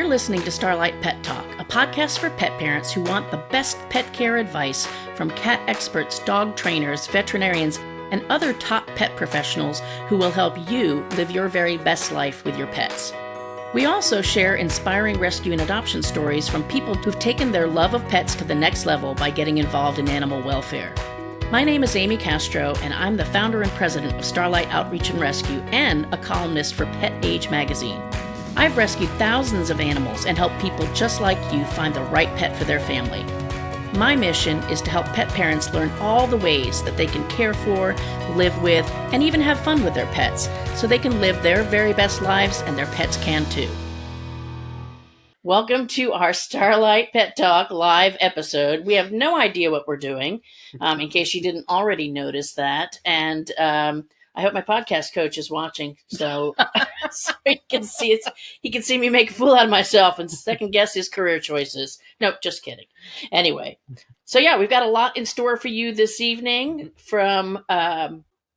You're listening to Starlight Pet Talk, a podcast for pet parents who want the best pet care advice from cat experts, dog trainers, veterinarians, and other top pet professionals who will help you live your very best life with your pets. We also share inspiring rescue and adoption stories from people who've taken their love of pets to the next level by getting involved in animal welfare. My name is Amy Castro, and I'm the founder and president of Starlight Outreach and Rescue and a columnist for Pet Age magazine. I've rescued thousands of animals and helped people just like you find the right pet for their family. My mission is to help pet parents learn all the ways that they can care for, live with, and even have fun with their pets, so they can live their very best lives and their pets can too. Welcome to our Starlight Pet Talk live episode. We have no idea what we're doing, in case you didn't already notice that. And I hope my podcast coach is watching, so he can see me make a fool out of myself and second guess his career choices. Nope, just kidding. Anyway, so yeah, we've got a lot in store for you this evening from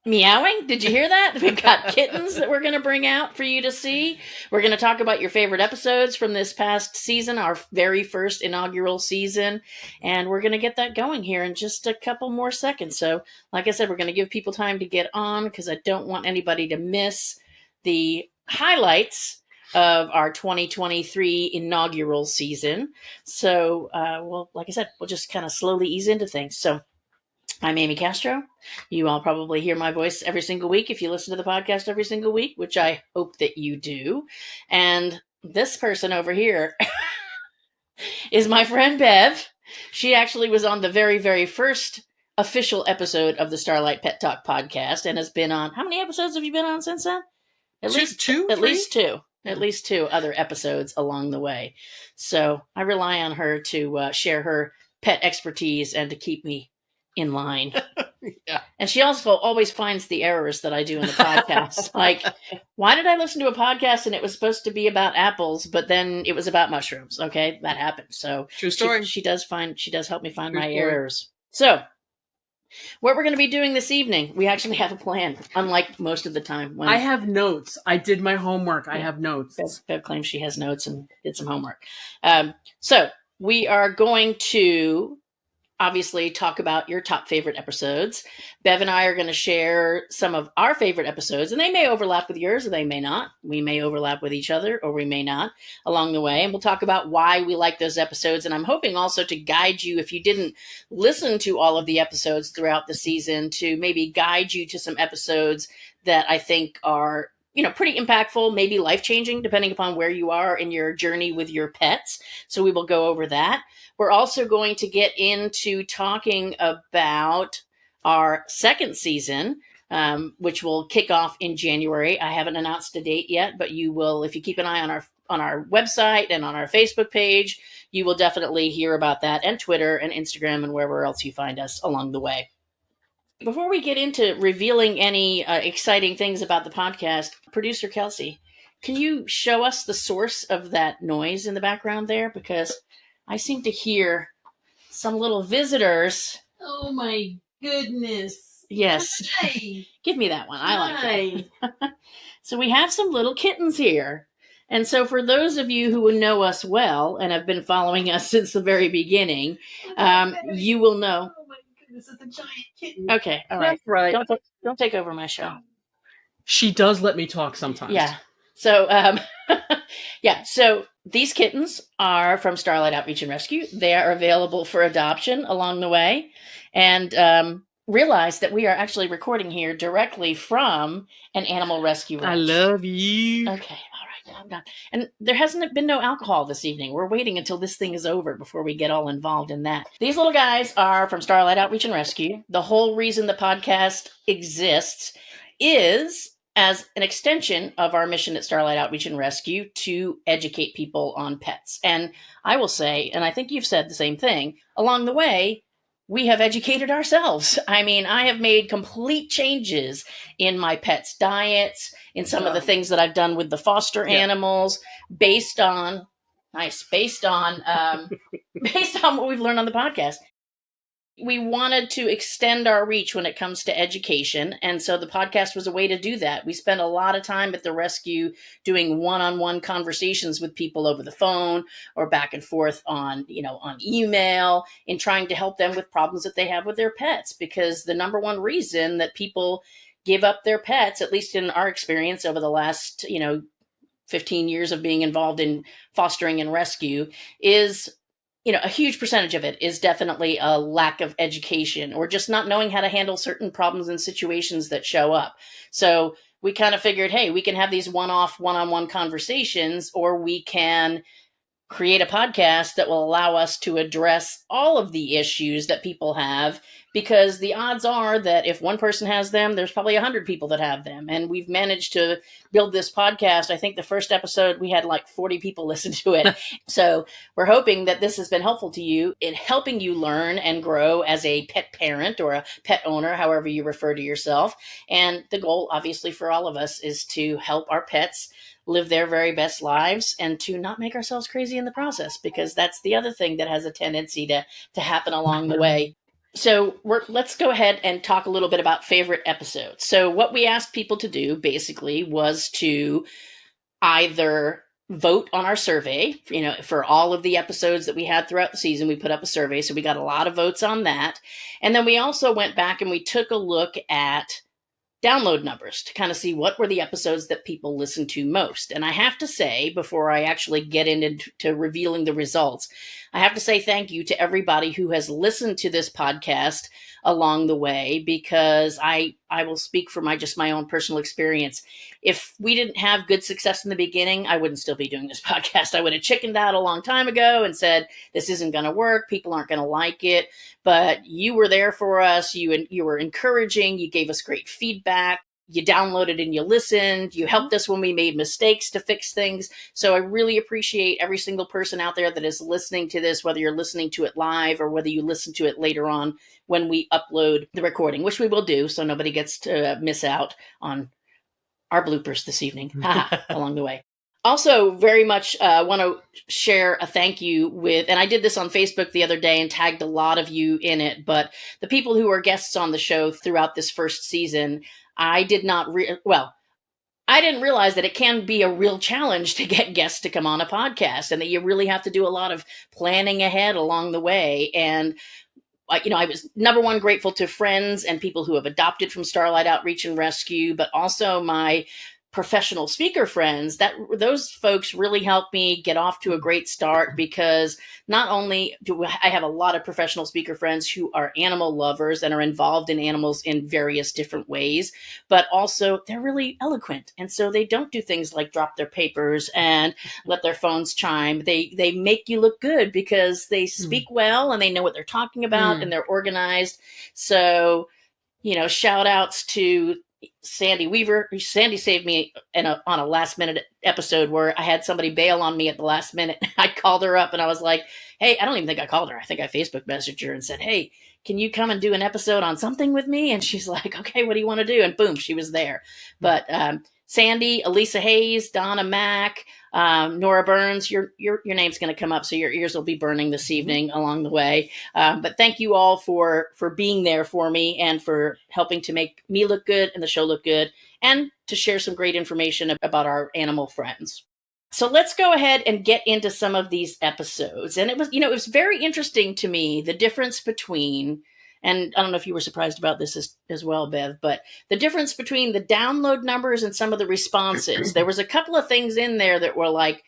meowing. Did you hear that? We've got kittens that we're going to bring out for you to see. We're going to talk about your favorite episodes from this past season, our very first inaugural season. And we're going to get that going here in just a couple more seconds. So like I said, we're going to give people time to get on because I don't want anybody to miss the highlights of our 2023 inaugural season. So, well, like I said, we'll just kind of slowly ease into things. So I'm Amy Castro. You all probably hear my voice every single week if you listen to the podcast every single week, which I hope that you do. And this person over here is my friend Bev. She actually was on the very, very first official episode of the Starlight Pet Talk podcast and has been on, how many episodes have you been on since then? At least two other episodes along the way. So I rely on her to share her pet expertise and to keep me in line. Yeah. And she also always finds the errors that I do in the podcast. Like, why did I listen to a podcast and it was supposed to be about apples, but then it was about mushrooms? Okay, that happened. So true story. She does help me find my errors. So what we're going to be doing this evening, we actually have a plan, unlike most of the time. When I have notes. I did my homework. Yeah. I have notes. Bev claims she has notes and did some homework. So we are going to obviously talk about your top favorite episodes. Bev and I are going to share some of our favorite episodes, and they may overlap with yours or they may not. We may overlap with each other or we may not along the way. And we'll talk about why we like those episodes. And I'm hoping also to guide you, if you didn't listen to all of the episodes throughout the season, to maybe guide you to some episodes that I think are pretty impactful, maybe life-changing, depending upon where you are in your journey with your pets. So we will go over that. We're also going to get into talking about our second season, which will kick off in January. I haven't announced a date yet, but you will, if you keep an eye on our website and on our Facebook page, you will definitely hear about that, and Twitter and Instagram and wherever else you find us along the way. Before we get into revealing any exciting things about the podcast, producer Kelsey, can you show us the source of that noise in the background there? Because I seem to hear some little visitors. Oh my goodness. Yes. Hi. Give me that one. I like that. So we have some little kittens here. And so for those of you who know us well and have been following us since the very beginning, you will know. Oh my goodness, it's a giant kitten. Okay, all right. That's right. Don't take over my show. She does let me talk sometimes. Yeah. So, so these kittens are from Starlight Outreach and Rescue. They are available for adoption along the way. And realize that we are actually recording here directly from an animal rescue ranch. I love you. Okay, all right, I'm done. And there hasn't been no alcohol this evening. We're waiting until this thing is over before we get all involved in that. These little guys are from Starlight Outreach and Rescue. The whole reason the podcast exists is as an extension of our mission at Starlight Outreach and Rescue to educate people on pets. And I will say, and I think you've said the same thing, along the way, we have educated ourselves. I mean, I have made complete changes in my pets' diets, in some of the things that I've done with the foster animals, based on what we've learned on the podcast. We wanted to extend our reach when it comes to education. And so the podcast was a way to do that. We spent a lot of time at the rescue doing one-on-one conversations with people over the phone or back and forth on, on email, in trying to help them with problems that they have with their pets. Because the number one reason that people give up their pets, at least in our experience over the last, 15 years of being involved in fostering and rescue, is a huge percentage of it is definitely a lack of education or just not knowing how to handle certain problems and situations that show up. So we kind of figured, hey, we can have these one-off, one-on-one conversations, or we can create a podcast that will allow us to address all of the issues that people have, because the odds are that if one person has them, there's probably 100 people that have them. And we've managed to build this podcast. I think the first episode we had like 40 people listen to it. So we're hoping that this has been helpful to you in helping you learn and grow as a pet parent or a pet owner, however you refer to yourself. And the goal, obviously, for all of us is to help our pets live their very best lives and to not make ourselves crazy in the process, because that's the other thing that has a tendency to happen along the way. So let's go ahead and talk a little bit about favorite episodes. So what we asked people to do basically was to either vote on our survey, for all of the episodes that we had throughout the season. We put up a survey, so we got a lot of votes on that. And then we also went back and we took a look at download numbers to kind of see what were the episodes that people listened to most. And I have to say, before I actually get into revealing the results, I have to say thank you to everybody who has listened to this podcast along the way, because I will speak for my own personal experience. If we didn't have good success in the beginning, I wouldn't still be doing this podcast. I would have chickened out a long time ago and said, this isn't going to work. People aren't going to like it. But you were there for us. You were encouraging. You gave us great feedback. You downloaded and you listened. You helped us when we made mistakes to fix things. So I really appreciate every single person out there that is listening to this, whether you're listening to it live or whether you listen to it later on when we upload the recording, which we will do, so nobody gets to miss out on our bloopers this evening along the way. Also, very much want to share a thank you with, and I did this on Facebook the other day and tagged a lot of you in it, but the people who are guests on the show throughout this first season, I didn't realize that it can be a real challenge to get guests to come on a podcast, and that you really have to do a lot of planning ahead along the way. And I was number one grateful to friends and people who have adopted from Starlight Outreach and Rescue, but also my professional speaker friends. That those folks really helped me get off to a great start, because not only do I have a lot of professional speaker friends who are animal lovers and are involved in animals in various different ways, but also they're really eloquent. And so they don't do things like drop their papers and let their phones chime. They make you look good because they speak well and they know what they're talking about and they're organized. So, shout outs to Sandy Weaver. Sandy saved me on a last minute episode where I had somebody bail on me at the last minute. I called her up and I was like, hey, I don't even think I called her. I think I Facebook messaged her and said, hey, can you come and do an episode on something with me? And she's like, okay, what do you want to do? And boom, she was there. But Sandy, Elisa Hayes, Donna Mack, Nora Burns, your name's going to come up, so your ears will be burning this evening along the way. But thank you all for being there for me and for helping to make me look good and the show look good, and to share some great information about our animal friends. So let's go ahead and get into some of these episodes. And it was very interesting to me, the difference between, and I don't know if you were surprised about this as well, Bev, but the difference between the download numbers and some of the responses. There was a couple of things in there that were like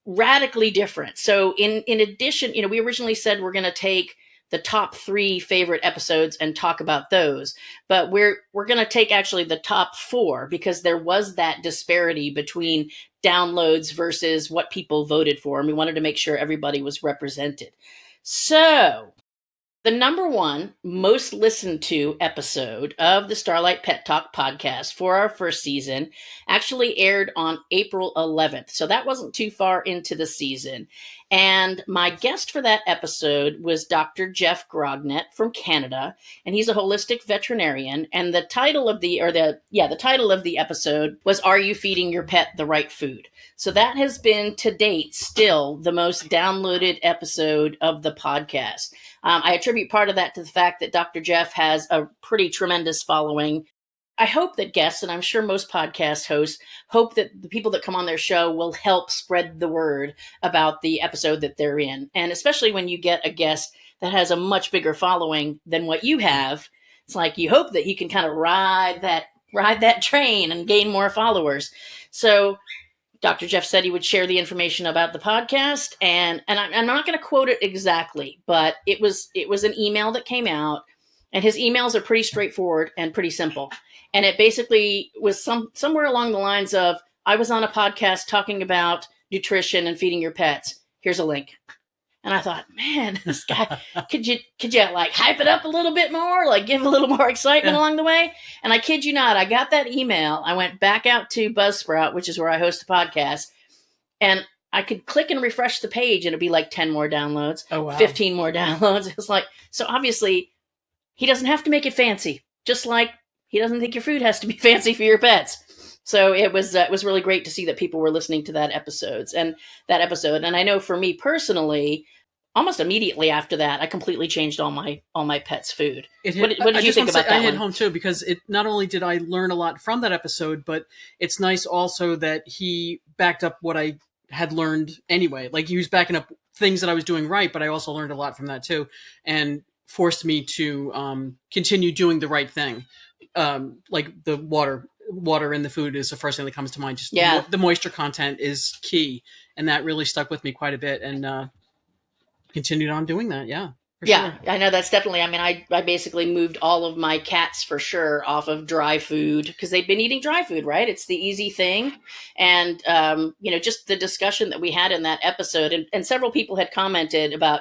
radically different. So in addition, we originally said we're going to take the top 3 favorite episodes and talk about those, but we're going to take actually the top 4, because there was that disparity between downloads versus what people voted for, and we wanted to make sure everybody was represented. So the number one most listened to episode of the Starlight Pet Talk podcast for our first season actually aired on April 11th. So that wasn't too far into the season. And my guest for that episode was Dr. Jeff Grognet from Canada, and he's a holistic veterinarian. And the title of the episode was "Are You Feeding Your Pet the Right Food?" So that has been to date still the most downloaded episode of the podcast. I attribute part of that to the fact that Dr. Jeff has a pretty tremendous following. I hope that guests, and I'm sure most podcast hosts, hope that the people that come on their show will help spread the word about the episode that they're in. And especially when you get a guest that has a much bigger following than what you have, it's like you hope that you can kind of ride that train and gain more followers. So Dr. Jeff said he would share the information about the podcast, and I'm not going to quote it exactly, but it was an email that came out, and his emails are pretty straightforward and pretty simple, and it basically was somewhere along the lines of, I was on a podcast talking about nutrition and feeding your pets. Here's a link. And I thought, man, this guy, could you like hype it up a little bit more, like give a little more excitement along the way? And I kid you not, I got that email. I went back out to Buzzsprout, which is where I host the podcast, and I could click and refresh the page, and it'd be like 10 more downloads, 15 more downloads. It's like, so obviously he doesn't have to make it fancy, just like he doesn't think your food has to be fancy for your pets. So it was really great to see that people were listening to that episode. And I know for me personally, almost immediately after that, I completely changed all my pets' food. What did you think about that? I hit home too, because it not only did I learn a lot from that episode, but it's nice also that he backed up what I had learned anyway. Like, he was backing up things that I was doing right, but I also learned a lot from that too, and forced me to continue doing the right thing. Like the water in the food is the first thing that comes to mind. Just the moisture content is key, and that really stuck with me quite a bit, and continued on doing that. Sure. I know that's definitely, I mean, I basically moved all of my cats for sure off of dry food, because they've been eating dry food, right? It's the easy thing. And, just the discussion that we had in that episode, and several people had commented about,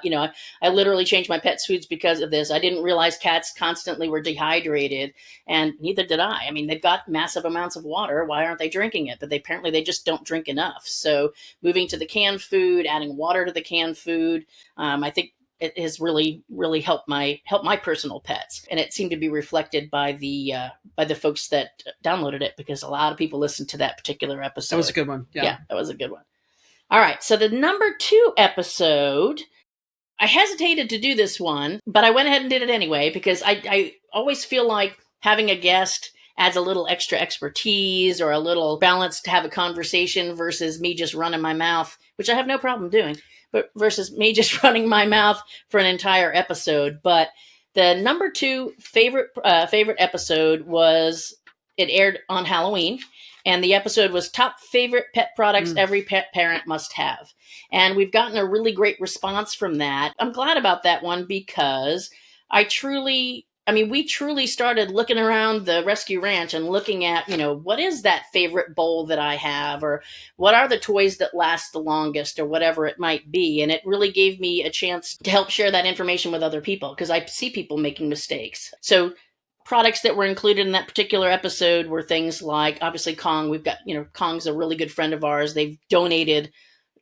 I literally changed my pets' foods because of this. I didn't realize cats constantly were dehydrated, and neither did I. I mean, they've got massive amounts of water. Why aren't they drinking it? But apparently they just don't drink enough. So moving to the canned food, adding water to the canned food, I think it has really, really helped my personal pets, and it seemed to be reflected by the folks that downloaded it, because a lot of people listened to that particular episode. That was a good one. Yeah, that was a good one. All right, so the number 2 episode, I hesitated to do this one, but I went ahead and did it anyway, because I always feel like having a guest adds a little extra expertise or a little balance to have a conversation versus me just running my mouth, which I have no problem doing, but versus me just running my mouth for an entire episode. But the number 2 favorite episode was, it aired on Halloween, and the episode was top favorite pet products every pet parent must have. And we've gotten a really great response from that. I'm glad about that one, because we truly started looking around the rescue ranch and looking at, what is that favorite bowl that I have, or what are the toys that last the longest, or whatever it might be. And it really gave me a chance to help share that information with other people, because I see people making mistakes. So products that were included in that particular episode were things like, obviously, Kong. We've got, Kong's a really good friend of ours. They've donated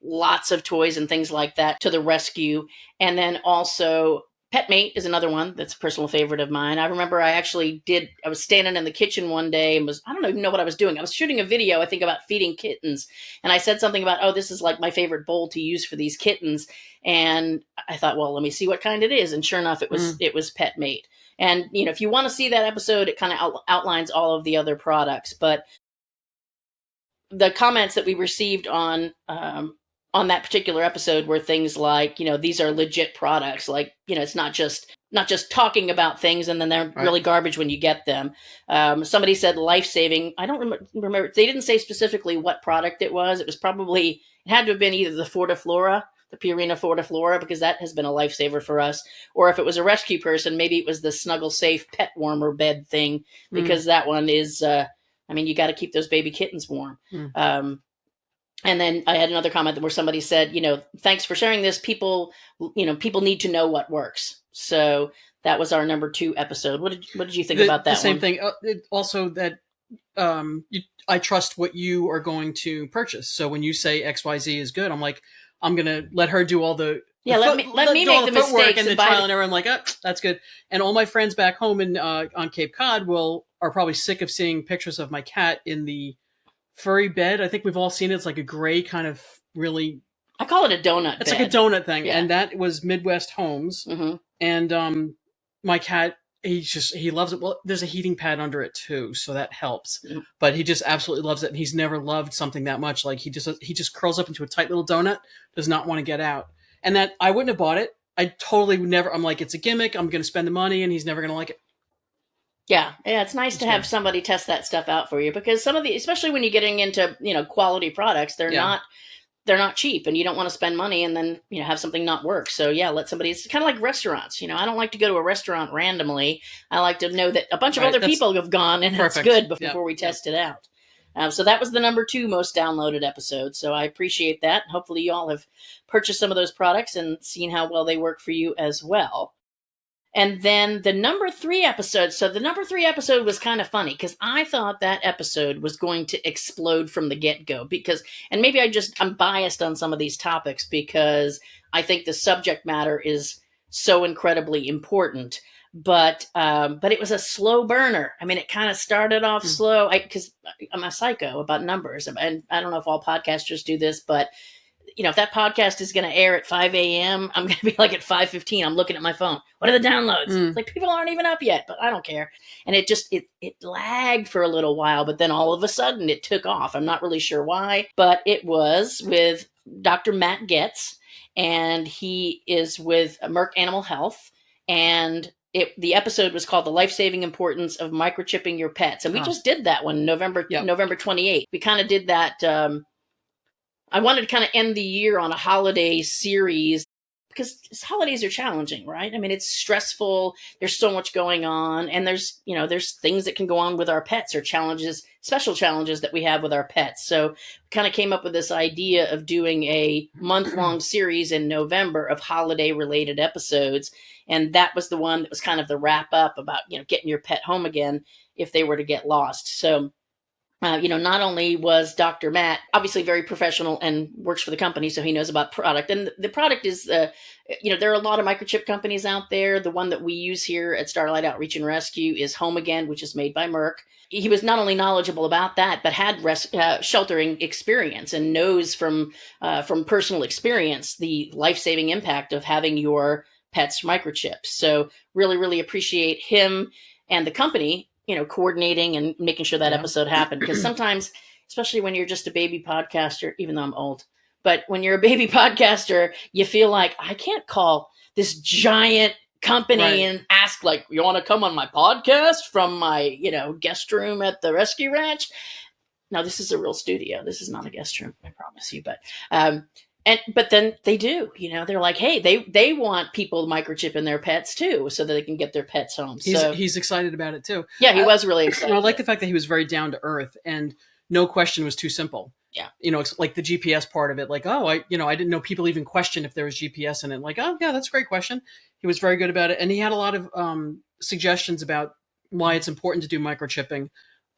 lots of toys and things like that to the rescue. And then also Petmate is another one that's a personal favorite of mine. I remember I was standing in the kitchen one day and I don't even know what I was doing. I was shooting a video, I think, about feeding kittens. And I said something about, oh, this is like my favorite bowl to use for these kittens. And I thought, well, let me see what kind it is. And sure enough, it was Petmate. And, if you want to see that episode, it kind of outlines all of the other products. But the comments that we received on that particular episode were things like, these are legit products. Like, it's not just talking about things and then they're really garbage when you get them. Somebody said Lifesaving. I don't remember. They didn't say specifically what product it was. It had to have been either the Fortiflora, the Purina Fortiflora, because that has been a lifesaver for us. Or if it was a rescue person, maybe it was the Snuggle Safe pet warmer bed thing, because that one is, you got to keep those baby kittens warm. And then I had another comment where somebody said, thanks for sharing this. People need to know what works. So that was our number 2 episode. What did you think about that? The same thing. Also, that I trust what you are going to purchase. So when you say XYZ is good, I'm like, I'm gonna let her do all the let me make the mistakes and the trial and error. I'm like, that's good. And all my friends back home on Cape Cod are probably sick of seeing pictures of my cat in the furry bed. I think we've all seen it. It's like a gray kind of really I call it a donut It's bed. like a donut thing. Yeah. And that was Midwest Homes. Mm-hmm. And my cat, he loves it. Well, there's a heating pad under it too, so that helps. Mm-hmm. But he just absolutely loves it, and he's never loved something that much. Like he just curls up into a tight little donut, does not want to get out. And that I wouldn't have bought it. I totally would never. I'm like, it's a gimmick. I'm going to spend the money, and he's never going to like it. Yeah, it's nice to have somebody test that stuff out for you, because some of the, especially when you're getting into quality products, they're not cheap, and you don't want to spend money and then have something not work. So yeah, let somebody. It's kind of like restaurants. I don't like to go to a restaurant randomly. I like to know that a bunch of other people have gone and it's good before we test it out. So that was the number 2 most downloaded episode. So I appreciate that. Hopefully you all have purchased some of those products and seen how well they work for you as well. And then the number 3 episode. So the number 3 episode was kind of funny because I thought that episode was going to explode from the get-go, and maybe I'm biased on some of these topics because I think the subject matter is so incredibly important. But it was a slow burner. I mean, it kind of started off slow because I'm a psycho about numbers, and I don't know if all podcasters do this, but if that podcast is going to air at 5 a.m., I'm going to be like at 5:15. I'm looking at my phone. What are the downloads? It's like people aren't even up yet, but I don't care. And it lagged for a little while, but then all of a sudden it took off. I'm not really sure why, but it was with Dr. Matt Getz, and he is with Merck Animal Health. And the episode was called "The Life-Saving Importance of Microchipping Your Pets," and we just did that one November 28th. We kind of did that. I wanted to kind of end the year on a holiday series because holidays are challenging, right? I mean, it's stressful. There's so much going on, and there's things that can go on with our pets, or challenges, special challenges that we have with our pets. So we kind of came up with this idea of doing a month-long series in November of holiday-related episodes. And that was the one that was kind of the wrap up about, getting your pet home again if they were to get lost. So not only was Dr. Matt obviously very professional and works for the company, so he knows about product. And the product is, there are a lot of microchip companies out there. The one that we use here at Starlight Outreach and Rescue is Home Again, which is made by Merck. He was not only knowledgeable about that, but had sheltering experience and knows from personal experience the life-saving impact of having your pet's microchips. So really, really appreciate him and the company coordinating and making sure that episode happened. Because sometimes, especially when you're just a baby podcaster, even though I'm old, but when you're a baby podcaster, you feel like I can't call this giant company and ask, like, you want to come on my podcast from my, guest room at the rescue ranch? Now, this is a real studio. This is not a guest room, I promise you. But then they do, they're like, hey, they want people microchipping their pets too, so that they can get their pets home. He's excited about it too. Yeah, he was really excited. I like the fact that he was very down to earth, and no question was too simple. Yeah. It's like the GPS part of it. Like, oh, I didn't know people even questioned if there was GPS in it. Like, oh yeah, that's a great question. He was very good about it, and he had a lot of suggestions about why it's important to do microchipping.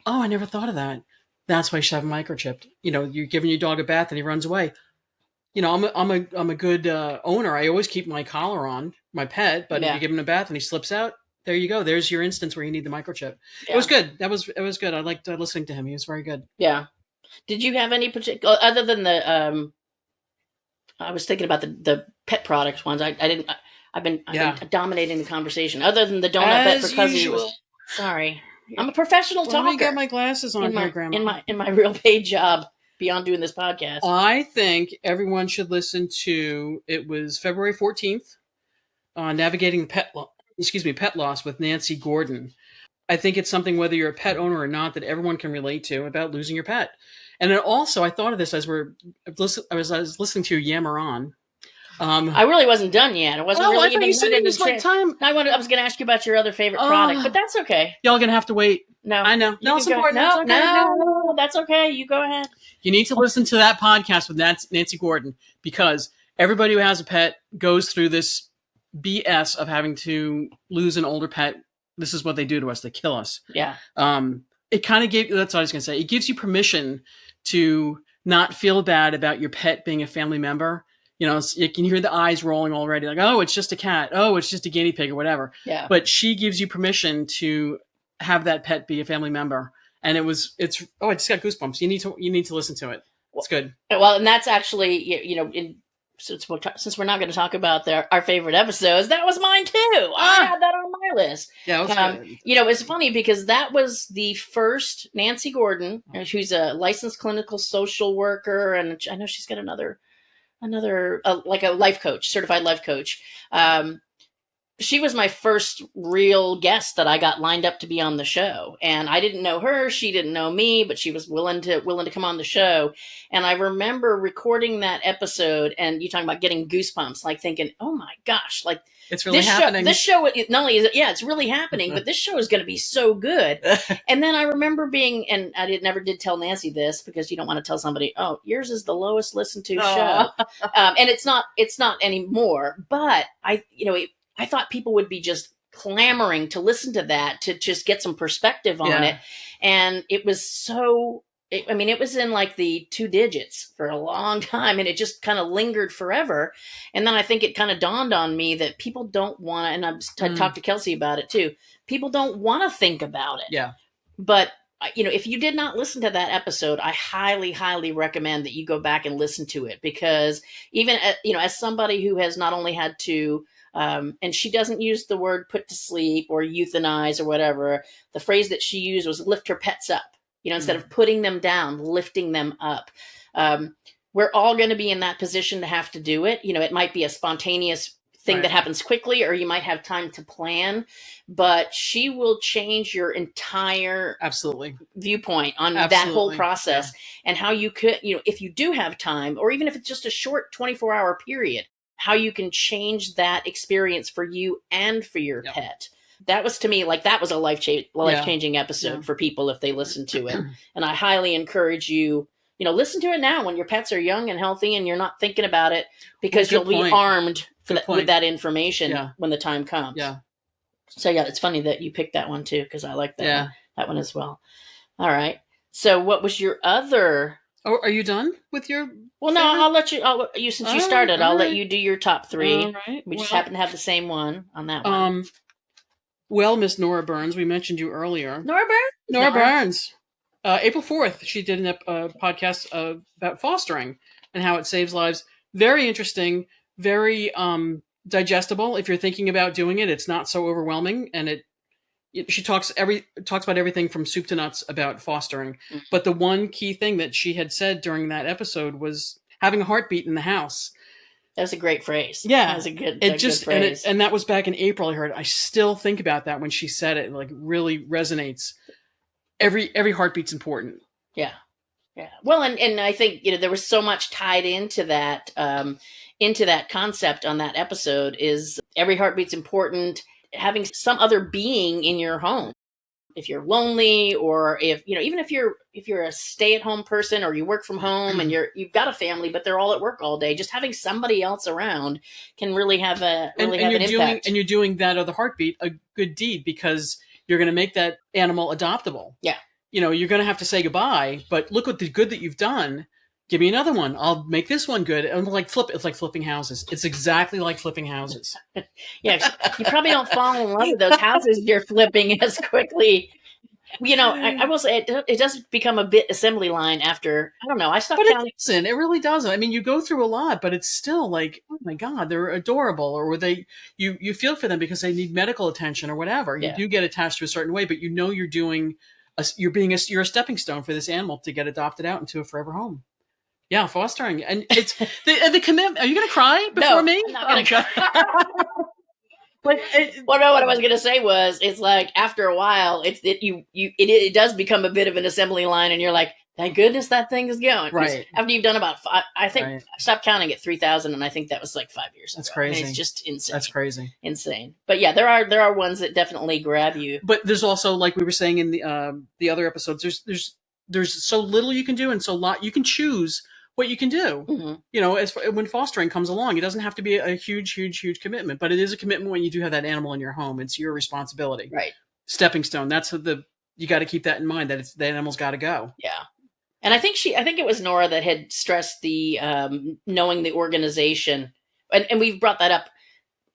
Oh, I never thought of that. That's why you should have him microchipped. You're giving your dog a bath and he runs away. I'm a good owner. I always keep my collar on my pet, but if you give him a bath and he slips out, there you go. There's your instance where you need the microchip. Yeah. It was good. It was good. I liked listening to him. He was very good. Yeah. Did you have any particular, other than the? I was thinking about the pet product ones. I've been dominating the conversation. Other than the donut bet for Cuzzy. Sorry, I'm a professional talker. Let me get my glasses on here, Grandma. In my real paid job beyond doing this podcast. I think everyone should listen to. It was February 14th, navigating pet loss with Nancy Gordon. I think it's something, whether you're a pet owner or not, that everyone can relate to about losing your pet. And then also, I thought of this as I was listening to you yammer on. I really wasn't done yet. I wasn't really even sitting this right time. I was going to ask you about your other favorite product, but that's okay. Y'all going to have to wait. No, I know. No, it's important. No, that's okay. You go ahead. You need to listen to that podcast with Nancy Gordon, because everybody who has a pet goes through this BS of having to lose an older pet. This is what they do to us. They kill us. Yeah. It kind of that's what I was going to say. It gives you permission to not feel bad about your pet being a family member. You can hear the eyes rolling already, like, oh, it's just a cat. Oh, it's just a guinea pig or whatever. Yeah. But she gives you permission to have that pet be a family member. And I just got goosebumps. You need to listen to it. It's good. Well, and that's actually, since we're not going to talk about our favorite episodes, that was mine too. I had that on my list. Yeah, it was good. It's funny because that was the first Nancy Gordon, who's a licensed clinical social worker, and I know she's got another like a life coach, certified life coach. She was my first real guest that I got lined up to be on the show. And I didn't know her, she didn't know me, but she was willing to come on the show. And I remember recording that episode and you talking about getting goosebumps, like thinking, oh my gosh, like it's really happening. This show, not only is it, it's really happening, but this show is going to be so good. And then I remember and I never did tell Nancy this because you don't want to tell somebody, oh, yours is the lowest listened to show. And it's not anymore, but I thought people would be just clamoring to listen to that, to just get some perspective on it. And it was it was in like the 2 digits for a long time, and it just kind of lingered forever. And then I think it kind of dawned on me that people don't want to, and I talked to Kelsey about it too. People don't want to think about it. Yeah. But if you did not listen to that episode, I highly, highly recommend that you go back and listen to it, because even, as somebody who has not only had to, and she doesn't use the word put to sleep or euthanize or whatever. The phrase that she used was lift her pets up, instead of putting them down, lifting them up. We're all going to be in that position to have to do it. It might be a spontaneous thing that happens quickly, or you might have time to plan, but she will change your entire viewpoint on that whole process and how you could, if you do have time, or even if it's just a short 24-hour period, how you can change that experience for you and for your pet. That was, to me, like that was a life-changing episode for people if they listen to it. And I highly encourage you, listen to it now when your pets are young and healthy and you're not thinking about it, because you'll be armed with that information when the time comes. Yeah. So it's funny that you picked that one too, because I like that one as well. All right. So what was your other... Oh, are you done with your... Well, no, I'll let you, since you started, I'll let you do your top 3. All right. We just happen to have the same one on that one. Well, Miss Nora Burns, we mentioned you earlier. Nora Burns? Nora Burns. April 4th, she did a podcast about fostering and how it saves lives. Very interesting, very digestible. If you're thinking about doing it, it's not so overwhelming, and she talks about everything from soup to nuts about fostering. Mm-hmm. But the one key thing that she had said during that episode was having a heartbeat in the house. That was a great phrase. Yeah, that was a good phrase. And that was back in April. I heard. I still think about that when she said it. Like, really resonates. Every heartbeat's important. Yeah. Well, and I think there was so much tied into that concept on that episode. Is every heartbeat's important. Having some other being in your home, if you're lonely, or if even if you're a stay-at-home person, or you work from home and you've got a family but they're all at work all day, just having somebody else around can really have an impact. And you're doing that other heartbeat a good deed, because you're going to make that animal adoptable. Yeah. You're going to have to say goodbye, but look at the good that you've done. Give me another one. I'll make this one good. And it's like flipping houses. It's exactly like flipping houses. Yeah, you probably don't fall in love with those houses you're flipping as quickly. I will say it does become a bit assembly line after, I don't know, I stopped counting. It doesn't. It really doesn't. I mean, you go through a lot, but it's still like, oh my God, they're adorable. Or you feel for them because they need medical attention or whatever. You do get attached to a certain way, but you're doing, you're a stepping stone for this animal to get adopted out into a forever home. Yeah, fostering. And it's the commitment. Are you going to cry before me? I'm not going to cry. But what I was going to say was, it's like after a while, it does become a bit of an assembly line, and you're like, thank goodness that thing is going. Right. After you've done about I stopped counting at 3,000, and I think that was like 5 years ago. That's crazy. I mean, it's just insane. That's crazy. Insane. But yeah, there are ones that definitely grab you. But there's also, like we were saying in the other episodes, there's so little you can do, and so lot you can choose what you can do. Mm-hmm. When fostering comes along, it doesn't have to be a huge commitment, but it is a commitment when you do have that animal in your home. It's your responsibility. Right. Stepping stone. That's you got to keep that in mind, that the animal's got to go. Yeah. And I think it was Nora that had stressed the knowing the organization, and we've brought that up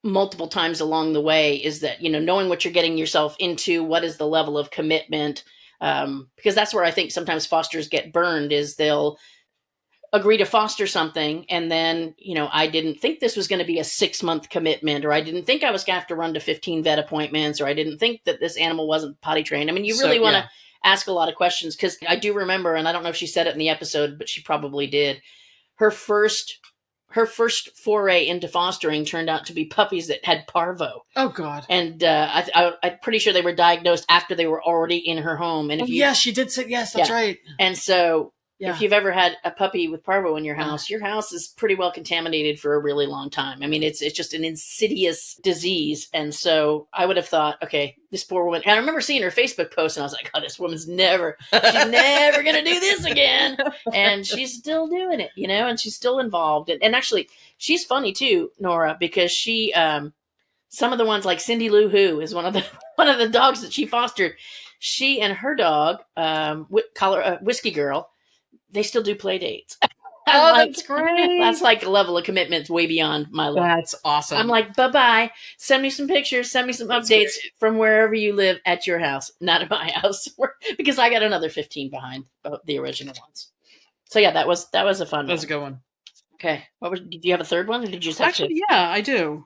multiple times along the way, is that knowing what you're getting yourself into, what is the level of commitment, because that's where I think sometimes fosters get burned, is they'll agree to foster something, and then I didn't think this was going to be a 6-month commitment, or I didn't think I was going to have to run to 15 vet appointments, or I didn't think that this animal wasn't potty trained. I mean, you really want to ask a lot of questions, because I do remember, and I don't know if she said it in the episode, but she probably did, her first foray into fostering turned out to be puppies that had parvo. Oh God! And I'm pretty sure they were diagnosed after they were already in her home. And yes, she did say yes. That's right. And so if you've ever had a puppy with parvo in your house is pretty well contaminated for a really long time. I mean, it's just an insidious disease. And so I would have thought, okay, this poor woman. And I remember seeing her Facebook post, and I was like, oh, this woman's she's never going to do this again. And she's still doing it, and she's still involved. And actually, she's funny too, Nora, because she, some of the ones like Cindy Lou Who is one of the dogs that she fostered. She and her dog, Whiskey Girl, they still do play dates. That's great. That's like a level of commitment way beyond my level. That's awesome. I'm like, bye-bye. Send me some pictures. Send me some updates from wherever you live at your house, not at my house, because I got another 15 behind the original ones. So yeah, that was a fun one. That's a good one. Okay. Did you have a third one, or did you just have Actually, yeah, I do.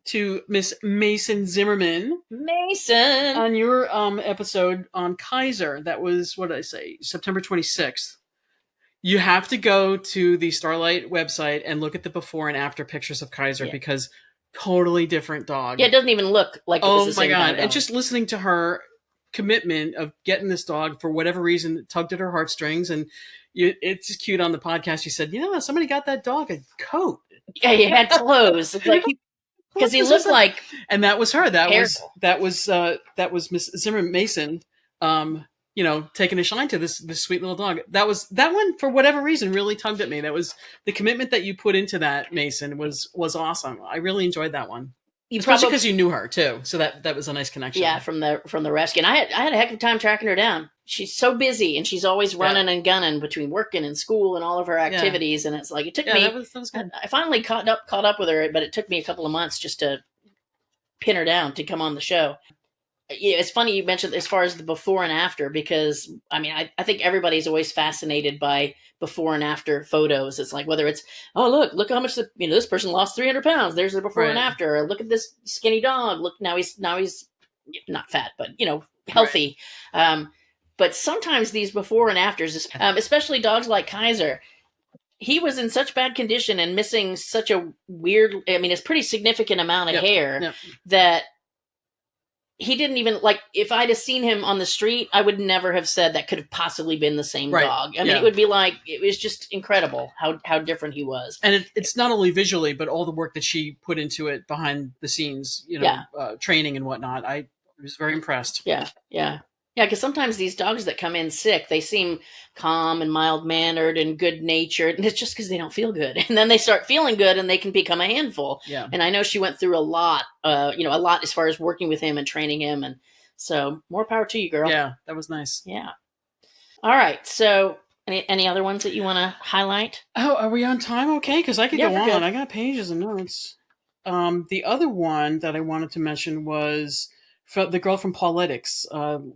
To Miss Mason Zimmerman. Mason! On your episode on Kaiser, that was, what did I say, September 26th. You have to go to the Starlight website and look at the before and after pictures of Kaiser, because totally different dog. Yeah, it doesn't even look like it was the same God. kind of dog. And just listening to her commitment of getting this dog for whatever reason, it tugged at her heartstrings. And it's just cute on the podcast. You said, somebody got that dog a coat. Yeah, he had clothes. It's like because he looked like, and that was her. That was Miss Zimmerman Mason. Taking a shine to this sweet little dog. That one, for whatever reason, really tugged at me. That was the commitment that you put into that, Mason, was awesome. I really enjoyed that one. Especially because you knew her too, so that was a nice connection. Yeah, from the rescue. And I had a heck of a time tracking her down. She's so busy, and she's always running and gunning between working and school and all of her activities. And it's like it took me. That was good. I finally caught up with her, but it took me a couple of months just to pin her down to come on the show. It's funny you mentioned as far as the before and after, because I mean, I think everybody's always fascinated by before and after photos. It's like, whether it's, oh, look how much this person lost 300 pounds. There's their before and after. Or look at this skinny dog. Look, now he's not fat, but healthy. Right. But sometimes these before and afters, especially dogs like Kaiser, he was in such bad condition and missing such a weird, it's pretty significant amount of hair that he didn't even, if I'd have seen him on the street, I would never have said that could have possibly been the same dog. It would be like, it was just incredible how different he was. And it's not only visually, but all the work that she put into it behind the scenes, training and whatnot. I was very impressed. Yeah. Yeah, because sometimes these dogs that come in sick, they seem calm and mild-mannered and good-natured, and it's just because they don't feel good. And then they start feeling good, and they can become a handful. Yeah. And I know she went through a lot as far as working with him and training him. And so more power to you, girl. Yeah, that was nice. Yeah. All right, so any other ones that you want to highlight? Oh, are we on time? Okay, because I could go on. Good. I got pages of notes. The other one that I wanted to mention was the girl from Pauletics,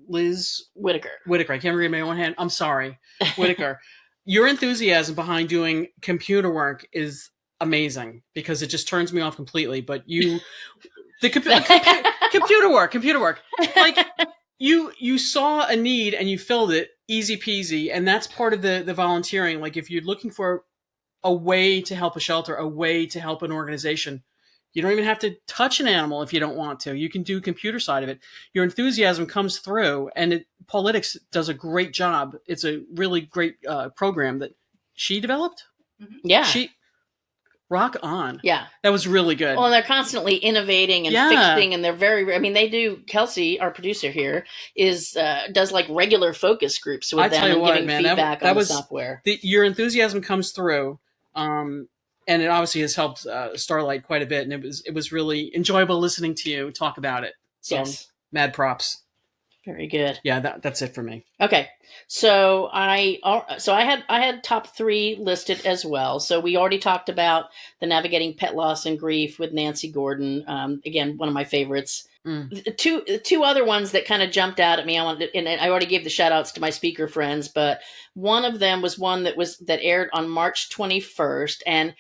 Liz Whitaker. I can't read my own hand. I'm sorry, Whitaker. Your enthusiasm behind doing computer work is amazing, because it just turns me off completely. But computer work, like you saw a need and you filled it, easy peasy, and that's part of the volunteering. Like, if you're looking for a way to help a shelter, a way to help an organization, you don't even have to touch an animal if you don't want to. You can do computer side of it. Your enthusiasm comes through, and Pauletics does a great job. It's a really great program that she developed. Yeah. She rock on. Yeah. That was really good. Well, and they're constantly innovating and fixing, and they're they do, Kelsey, our producer here, does like regular focus groups with them and giving feedback on the software. Your enthusiasm comes through. And it obviously has helped Starlight quite a bit, and it was really enjoyable listening to you talk about it. So, mad props. Very good. Yeah, that's it for me. Okay, so I had top three listed as well. So we already talked about the navigating pet loss and grief with Nancy Gordon. Again, one of my favorites. Mm. Two other ones that kind of jumped out at me. I wanted, and I already gave the shout outs to my speaker friends, but one of them was one that aired on March 21st, and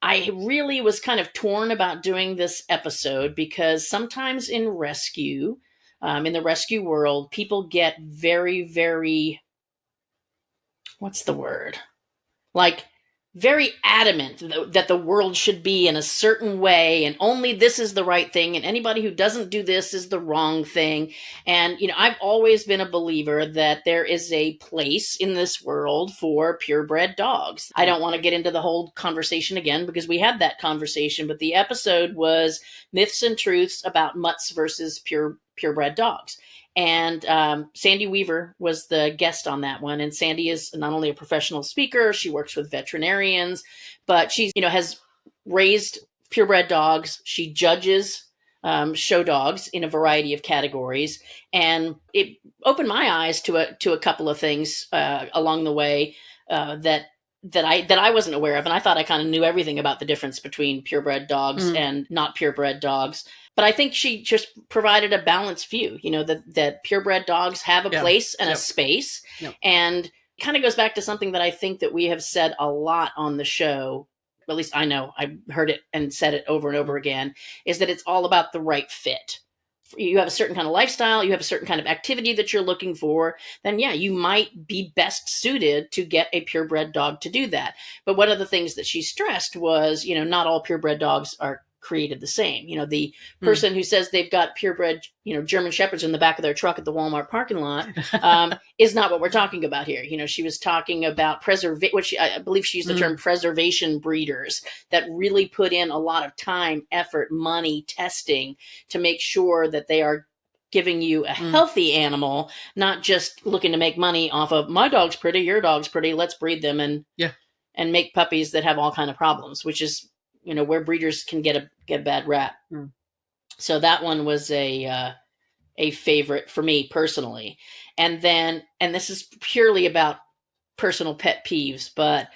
I really was kind of torn about doing this episode because sometimes in the rescue world, people get very, very, what's the word? Like, very adamant that the world should be in a certain way and only this is the right thing and anybody who doesn't do this is the wrong thing. And I've always been a believer that there is a place in this world for purebred dogs. I don't want to get into the whole conversation again because we had that conversation, but the episode was myths and truths about mutts versus purebred dogs. And Sandy Weaver was the guest on that one. And Sandy is not only a professional speaker, she works with veterinarians, but she's, has raised purebred dogs. She judges show dogs in a variety of categories. And it opened my eyes to a couple of things along the way that I wasn't aware of. And I thought I kind of knew everything about the difference between purebred dogs and not purebred dogs. But I think she just provided a balanced view, that purebred dogs have a place and a space. And kind of goes back to something that I think that we have said a lot on the show. At least I know I've heard it and said it over and over again, is that it's all about the right fit. You have a certain kind of lifestyle, you have a certain kind of activity that you're looking for, then yeah, you might be best suited to get a purebred dog to do that. But one of the things that she stressed was, not all purebred dogs are created the same. The person who says they've got purebred, German Shepherds in the back of their truck at the Walmart parking lot is not what we're talking about here. She was talking about I believe she used the term preservation breeders that really put in a lot of time, effort, money, testing to make sure that they are giving you a healthy animal, not just looking to make money off of my dog's pretty, your dog's pretty, let's breed them and make puppies that have all kind of problems, which is where breeders can get a bad rap. So that one was a favorite for me personally. And this is purely about personal pet peeves, but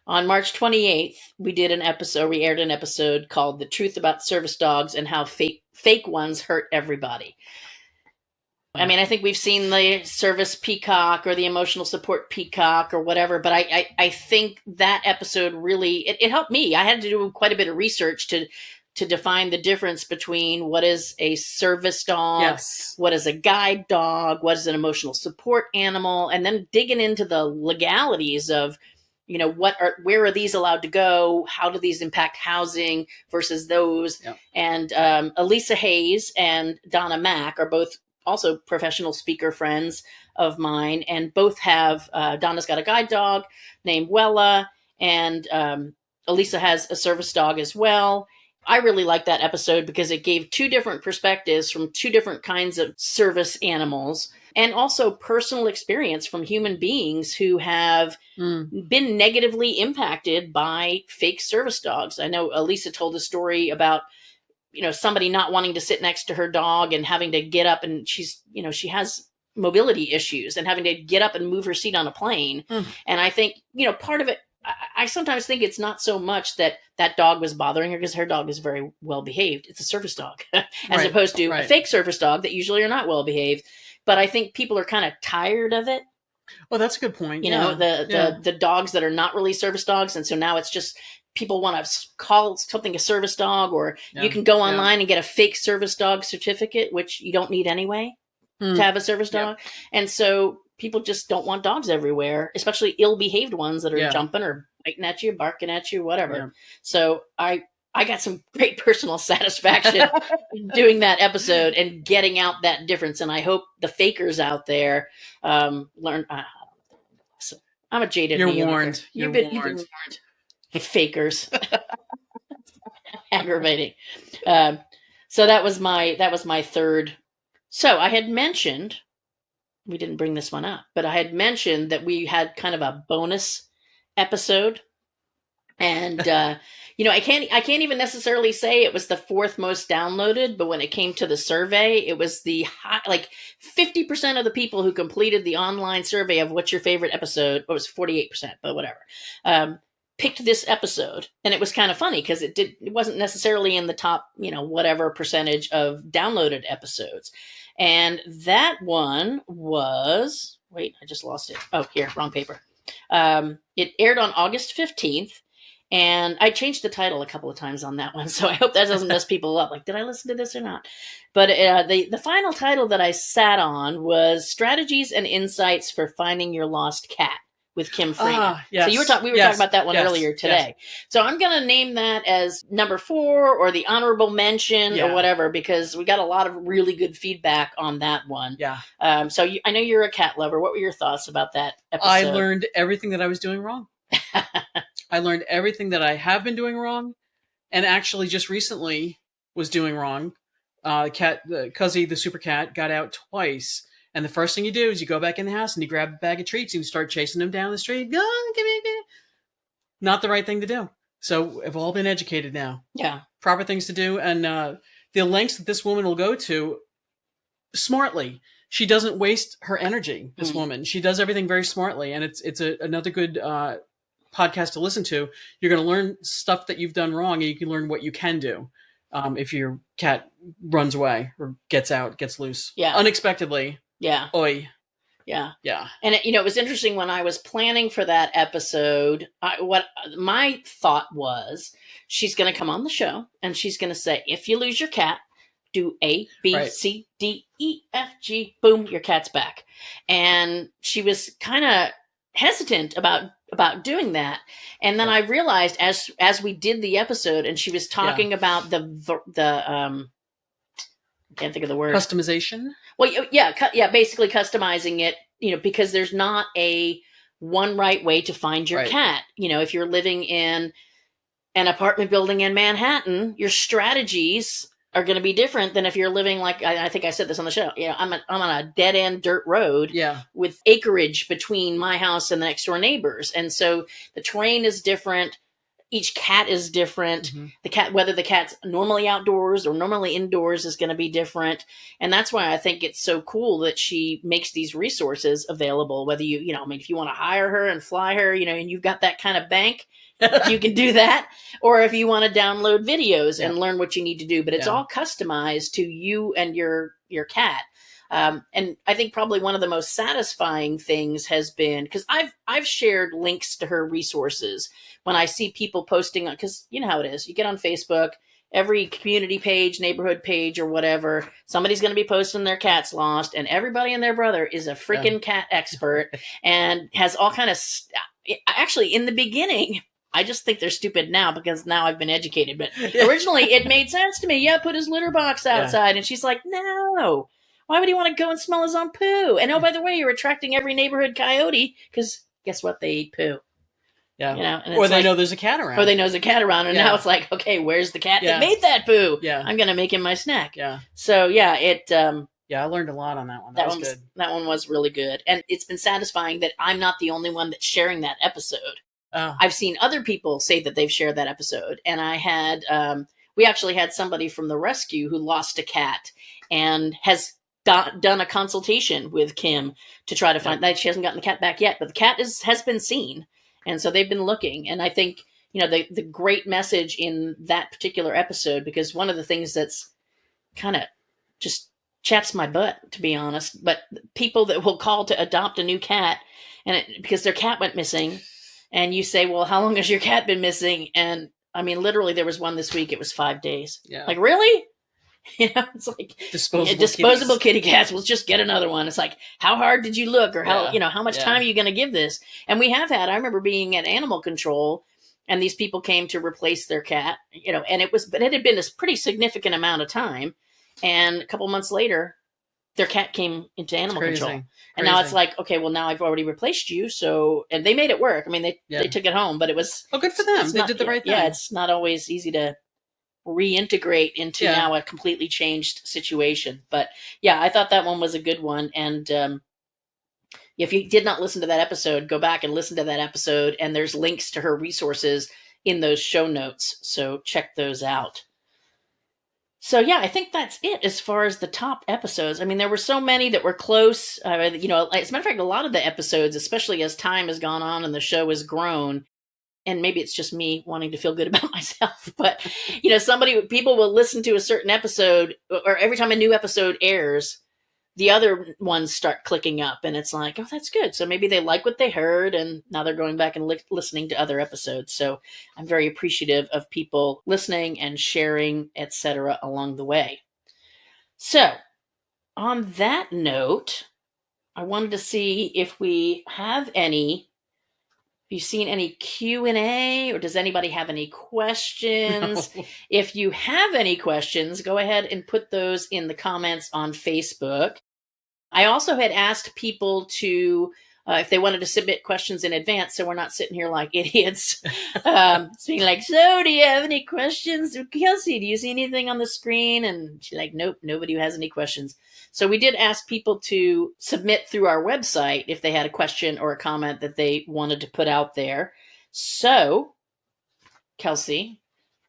on March 28th, we aired an episode called The Truth About Service Dogs and How Fake Ones Hurt Everybody. I mean, I think we've seen the service peacock or the emotional support peacock or whatever, but I think that episode really, it helped me. I had to do quite a bit of research to define the difference between what is a service dog, what is a guide dog, what is an emotional support animal, and then digging into the legalities of, where are these allowed to go? How do these impact housing versus those? And Elisa Hayes and Donna Mack are both also professional speaker friends of mine, and both have Donna's got a guide dog named Wella, and Elisa has a service dog as well. I really liked that episode because it gave two different perspectives from two different kinds of service animals, and also personal experience from human beings who have been negatively impacted by fake service dogs. I know Elisa told a story about somebody not wanting to sit next to her dog and having to get up, and she's, she has mobility issues and having to get up and move her seat on a plane. And I think, part of it, I sometimes think it's not so much that dog was bothering her because her dog is very well behaved. It's a service dog as opposed to a fake service dog that usually are not well behaved. But I think people are kind of tired of it. Well, that's a good point. The dogs that are not really service dogs. And so now it's just, people want to call something a service dog, or you can go online and get a fake service dog certificate, which you don't need anyway to have a service dog. And so people just don't want dogs everywhere, especially ill-behaved ones that are jumping or biting at you, barking at you, whatever. So I got some great personal satisfaction doing that episode and getting out that difference. And I hope the fakers out there learn. So I'm a jaded. You're warned. You've been warned. Fakers. Aggravating. So that was my third. So I had mentioned, we didn't bring this one up, but I had mentioned that we had kind of a bonus episode. And, I can't even necessarily say it was the fourth most downloaded, but when it came to the survey, it was the high, like 50% of the people who completed the online survey of what's your favorite episode, it was 48%, but whatever. Picked this episode, and it was kind of funny because it wasn't necessarily in the top, whatever percentage of downloaded episodes. And that one was, wait, I just lost it. Oh, here, wrong paper. It aired on August 15th. And I changed the title a couple of times on that one, so I hope that doesn't mess people up. Like, did I listen to this or not? But the final title that I sat on was "Strategies and Insights for Finding Your Lost Cat" with Kim Freeman. Yes. So we were talking about that one earlier today. So I'm going to name that as number 4 or the honorable mention or whatever, because we got a lot of really good feedback on that one. Yeah. So I know you're a cat lover. What were your thoughts about that episode? I learned everything that I was doing wrong. I learned everything that I have been doing wrong, and actually just recently was doing wrong. Cuzzy, the super cat, got out twice. And the first thing you do is you go back in the house and you grab a bag of treats and you start chasing them down the street. Oh, give me. Not the right thing to do. So we've all been educated now. Yeah. Proper things to do. And the lengths that this woman will go to, smartly. She doesn't waste her energy, this woman. She does everything very smartly. And it's another good podcast to listen to. You're going to learn stuff that you've done wrong, and you can learn what you can do if your cat runs away or gets loose. Yeah. Unexpectedly. Yeah. Oi. Yeah. Yeah. And it was interesting when I was planning for that episode, what my thought was, she's going to come on the show and she's going to say, if you lose your cat, do A, B, C, D, E, F, G, boom, your cat's back. And she was kind of hesitant about doing that. And then I realized as we did the episode and she was talking about the I can't think of the word. Customization? Well, yeah, basically customizing it, because there's not a one right way to find your cat. If you're living in an apartment building in Manhattan, your strategies are going to be different than if you're living like I think I said this on the show. I'm on a dead end dirt road with acreage between my house and the next door neighbors, and so the terrain is different. Each cat is different. Mm-hmm. Whether the cat's normally outdoors or normally indoors, is going to be different. And that's why I think it's so cool that she makes these resources available. Whether if you want to hire her and fly her, and you've got that kind of bank, you can do that. Or if you want to download videos and learn what you need to do, but it's all customized to you and your cat. And I think probably one of the most satisfying things has been, because I've shared links to her resources when I see people posting on, because you know how it is. You get on Facebook, every community page, neighborhood page, or whatever, somebody's going to be posting their cat's lost, and everybody and their brother is a freaking cat expert and has all kind of actually, in the beginning, I just think they're stupid now because now I've been educated. But originally it made sense to me. Yeah, put his litter box outside. And she's like, no. Why would he want to go and smell his own poo? And oh, by the way, you're attracting every neighborhood coyote because guess what? They eat poo. Yeah. And or they know there's a cat around. Or they know there's a cat around. And now it's like, okay, where's the cat that made that poo? Yeah. I'm going to make him my snack. Yeah. So, yeah, I learned a lot on that one. That was good. That one was really good. And it's been satisfying that I'm not the only one that's sharing that episode. Oh. I've seen other people say that they've shared that episode. And I had, we actually had somebody from the rescue who lost a cat and has done a consultation with Kim to try to find that. She hasn't gotten the cat back yet, but the cat has been seen. And so they've been looking. And I think, the great message in that particular episode, because one of the things that's kind of just chaps my butt, to be honest, but people that will call to adopt a new cat and because their cat went missing, and you say, well, how long has your cat been missing? And I mean, literally there was one this week. It was 5 days. Yeah. Like, really? It's like disposable kitty cats. Let's just get another one. It's like, how hard did you look, or how much time are you going to give this? And we have had. I remember being at animal control, and these people came to replace their cat. And it had been a pretty significant amount of time. And a couple months later, their cat came into animal control, and now it's like, okay, well, now I've already replaced you. So, and they made it work. I mean, they took it home, but it was good for them. They did the right thing. Yeah, it's not always easy to reintegrate into now a completely changed situation. But yeah, I thought that one was a good one. And if you did not listen to that episode, go back and listen to that episode. And there's links to her resources in those show notes. So check those out. So yeah, I think that's it as far as the top episodes. I mean, there were so many that were close. As a matter of fact, a lot of the episodes, especially as time has gone on and the show has grown, and maybe it's just me wanting to feel good about myself, but people will listen to a certain episode, or every time a new episode airs, the other ones start clicking up, and it's like, oh, that's good. So maybe they like what they heard, and now they're going back and listening to other episodes. So I'm very appreciative of people listening and sharing, etc., along the way. So on that note, I wanted to see if we have any. Have you seen any Q&A, or does anybody have any questions? No. If you have any questions, go ahead and put those in the comments on Facebook. I also had asked people to, if they wanted to submit questions in advance, so we're not sitting here like idiots, being like, so do you have any questions? Kelsey, do you see anything on the screen? And she's like, nope, nobody has any questions. So we did ask people to submit through our website if they had a question or a comment that they wanted to put out there. So, Kelsey,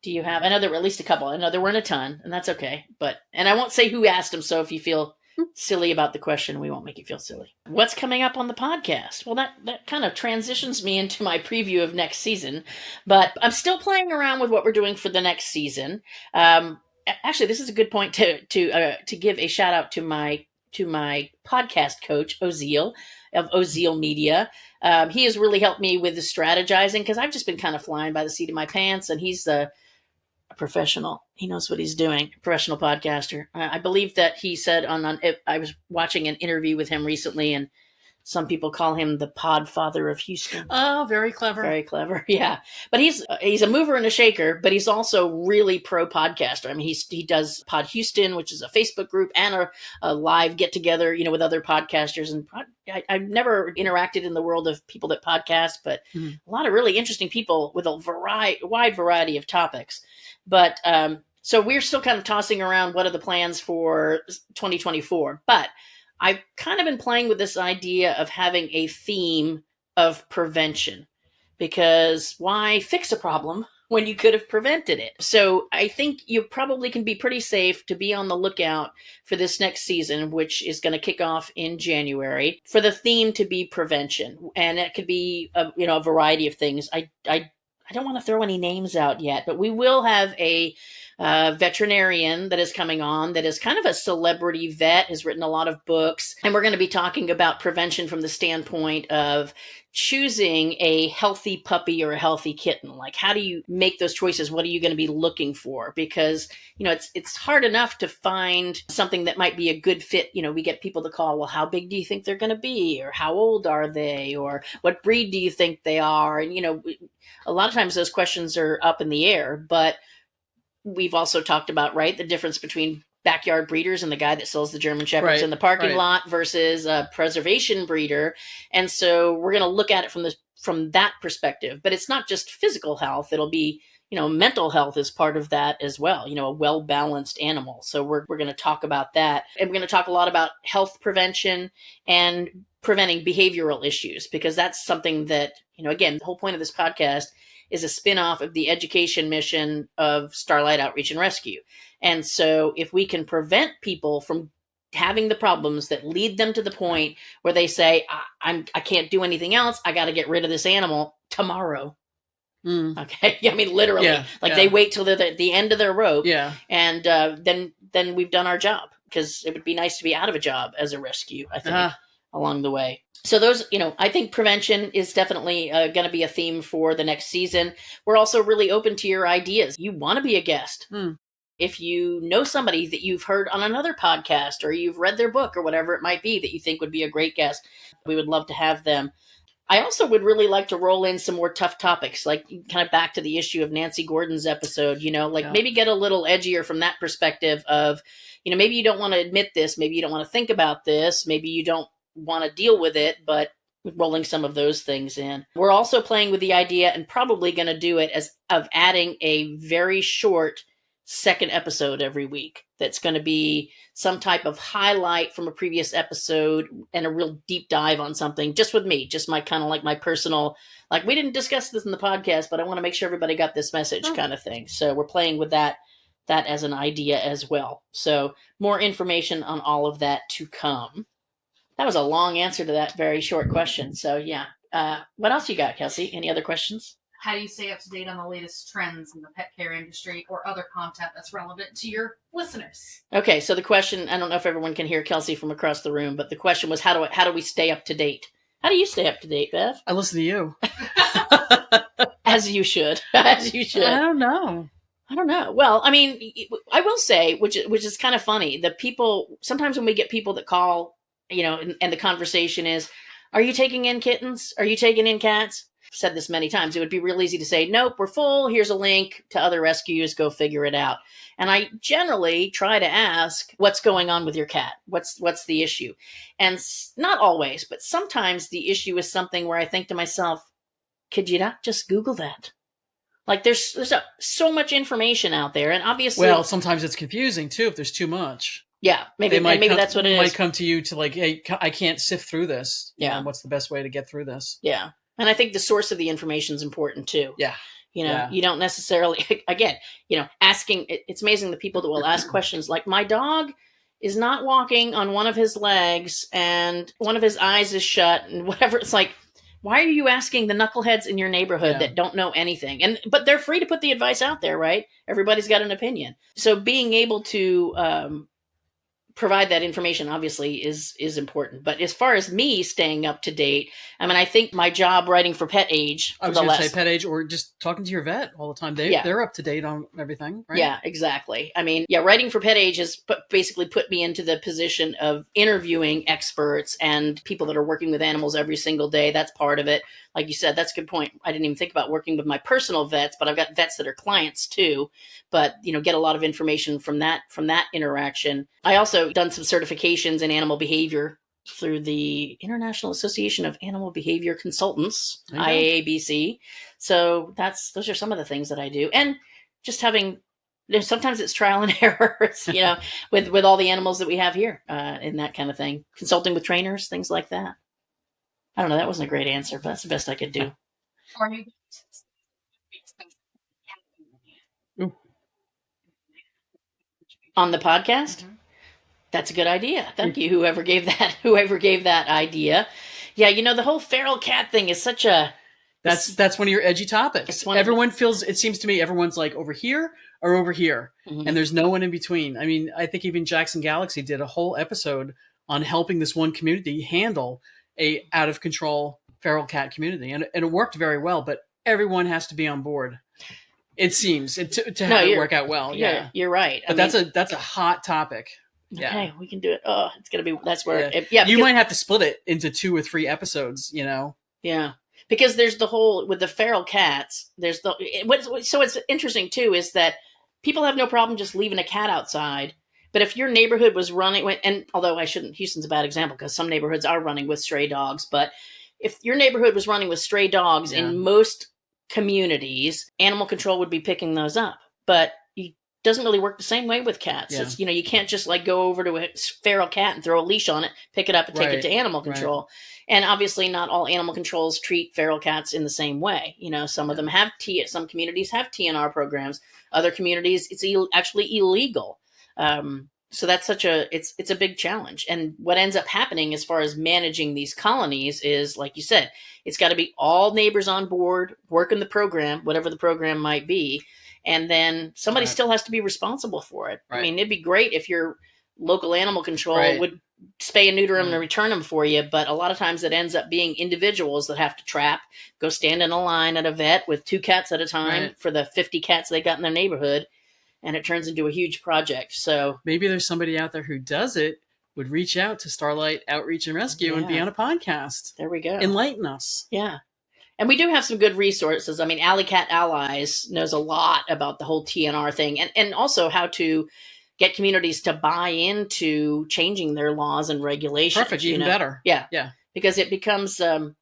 do you have, I know there were at least a couple. I know there weren't a ton, and that's okay. And I won't say who asked them, so if you feel silly about the question, we won't make you feel silly. What's coming up on the podcast? Well, that kind of transitions me into my preview of next season, but I'm still playing around with what we're doing for the next season. Actually, this is a good point to give a shout out to my podcast coach, Oziel, of Oziel Media. He has really helped me with the strategizing, because I've just been kind of flying by the seat of my pants, and he's a professional. He knows what he's doing. Professional podcaster. I believe that he said I was watching an interview with him recently, and some people call him the Podfather of Houston. Oh, very clever. Very clever, yeah. But he's a mover and a shaker, but he's also really pro podcaster. I mean, he does Pod Houston, which is a Facebook group, and a live get together, with other podcasters. And I've never interacted in the world of people that podcast, but a lot of really interesting people with a wide variety of topics. But so we're still kind of tossing around what are the plans for 2024, but I've kind of been playing with this idea of having a theme of prevention, because why fix a problem when you could have prevented it? So I think you probably can be pretty safe to be on the lookout for this next season, which is going to kick off in January, for the theme to be prevention. And it could be a variety of things. I don't want to throw any names out yet, but we will have a veterinarian that is coming on that is kind of a celebrity vet, has written a lot of books. And we're going to be talking about prevention from the standpoint of choosing a healthy puppy or a healthy kitten. Like, how do you make those choices? What are you going to be looking for? Because, it's hard enough to find something that might be a good fit. We get people to call, well, how big do you think they're going to be? Or how old are they? Or what breed do you think they are? And, a lot of times those questions are up in the air, but we've also talked about, right, the difference between backyard breeders and the guy that sells the German Shepherds in the parking lot versus a preservation breeder. And so we're going to look at it from that perspective. But it's not just physical health. It'll be, mental health is part of that as well, a well-balanced animal. So we're going to talk about that. And we're going to talk a lot about health prevention and preventing behavioral issues, because that's something that, again, the whole point of this podcast is a spin-off of the education mission of Starlight Outreach and Rescue. And so if we can prevent people from having the problems that lead them to the point where they say, I can't do anything else, I got to get rid of this animal tomorrow. Okay. I mean, literally, they wait till they're at the end of their rope. Yeah. And then we've done our job, because it would be nice to be out of a job as a rescue, I think, along the way. So those, I think prevention is definitely going to be a theme for the next season. We're also really open to your ideas. You want to be a guest. If you know somebody that you've heard on another podcast, or you've read their book, or whatever it might be that you think would be a great guest, we would love to have them. I also would really like to roll in some more tough topics, like kind of back to the issue of Nancy Gordon's episode, maybe get a little edgier from that perspective of, maybe you don't want to admit this, maybe you don't want to think about this, maybe you don't want to deal with it, but rolling some of those things in. We're also playing with the idea, and probably going to do it, of adding a very short second episode every week that's going to be some type of highlight from a previous episode and a real deep dive on something, just with me, just my kind of like my personal, like, we didn't discuss this in the podcast, but I want to make sure everybody got this message kind of thing. So we're playing with that as an idea as well. So more information on all of that to come. That was a long answer to that very short question. So yeah. What else you got, Kelsey? Any other questions? How do you stay up to date on the latest trends in the pet care industry or other content that's relevant to your listeners? Okay, so the question, I don't know if everyone can hear Kelsey from across the room, but the question was, how do we stay up to date? How do you stay up to date, Bev? I listen to you. As you should. As you should. I don't know. Well, I mean, I will say, which is kind of funny, the people, sometimes when we get people that call, and the conversation is, are you taking in kittens? Are you taking in cats? I've said this many times. It would be real easy to say, nope, we're full. Here's a link to other rescues. Go figure it out. And I generally try to ask, what's going on with your cat? What's the issue? And not always, but sometimes the issue is something where I think to myself, could you not just Google that? Like there's so much information out there, and obviously, well, sometimes it's confusing too if there's too much. Yeah, maybe that's what it is. Might come to you to like, hey, I can't sift through this. Yeah, what's the best way to get through this? Yeah, and I think the source of the information is important too. Yeah, you don't necessarily again, asking. It's amazing the people that will ask questions like, my dog is not walking on one of his legs and one of his eyes is shut and whatever. It's like, why are you asking the knuckleheads in your neighborhood that don't know anything? But they're free to put the advice out there, right? Everybody's got an opinion. So being able to provide that information obviously is important. But as far as me staying up to date, I mean, I think my job writing for Pet Age. I was going to say Pet Age, or just talking to your vet all the time. They're up to date on everything, right? Yeah, exactly. I mean, writing for Pet Age has basically put me into the position of interviewing experts and people that are working with animals every single day. That's part of it. Like you said, that's a good point. I didn't even think about working with my personal vets, but I've got vets that are clients too. But get a lot of information from that interaction. I also done some certifications in animal behavior through the International Association of Animal Behavior Consultants, IAABC. So those are some of the things that I do, and just having. Sometimes it's trial and errors, with all the animals that we have here, and that kind of thing. Consulting with trainers, things like that. I don't know. That wasn't a great answer, but that's the best I could do. On the podcast? Mm-hmm. That's a good idea. Thank you, whoever gave that idea. Yeah, the whole feral cat thing is such a... That's one of your edgy topics. Everyone feels, it seems to me, everyone's like over here or over here, and there's no one in between. I mean, I think even Jackson Galaxy did a whole episode on helping this one community handle a out of control feral cat community, and it worked very well. But everyone has to be on board. It seems to have it work out well. Yeah, you're right. But that's a hot topic. Yeah. Okay, we can do it. Oh, it's gonna be. That's where. You might have to split it into 2 or 3 episodes. Yeah. Because there's the whole, with the feral cats, so what's interesting too is that people have no problem just leaving a cat outside. But if your neighborhood was running, and although Houston's a bad example because some neighborhoods are running with stray dogs, but if your neighborhood was running with stray dogs in most communities, animal control would be picking those up. But it doesn't really work the same way with cats. Yeah. It's, you can't just like go over to a feral cat and throw a leash on it, pick it up and take it to animal control. Right. And obviously not all animal controls treat feral cats in the same way. Some of them have some communities have TNR programs. Other communities, it's actually illegal. So that's it's a big challenge. And what ends up happening as far as managing these colonies is, like you said, it's got to be all neighbors on board, working the program, whatever the program might be. And then somebody still has to be responsible for it. Right. I mean, it'd be great if your local animal control would spay and neuter them and return them for you. But a lot of times it ends up being individuals that have to go stand in a line at a vet with 2 cats at a time for the 50 cats they got in their neighborhood. And it turns into a huge project. So maybe there's somebody out there who does it, would reach out to Starlight Outreach and Rescue and be on a podcast. There we go. Enlighten us. Yeah. And we do have some good resources. I mean, Alley Cat Allies knows a lot about the whole TNR thing and also how to get communities to buy into changing their laws and regulations. Perfect, even better. Yeah. Yeah. Because it becomes, the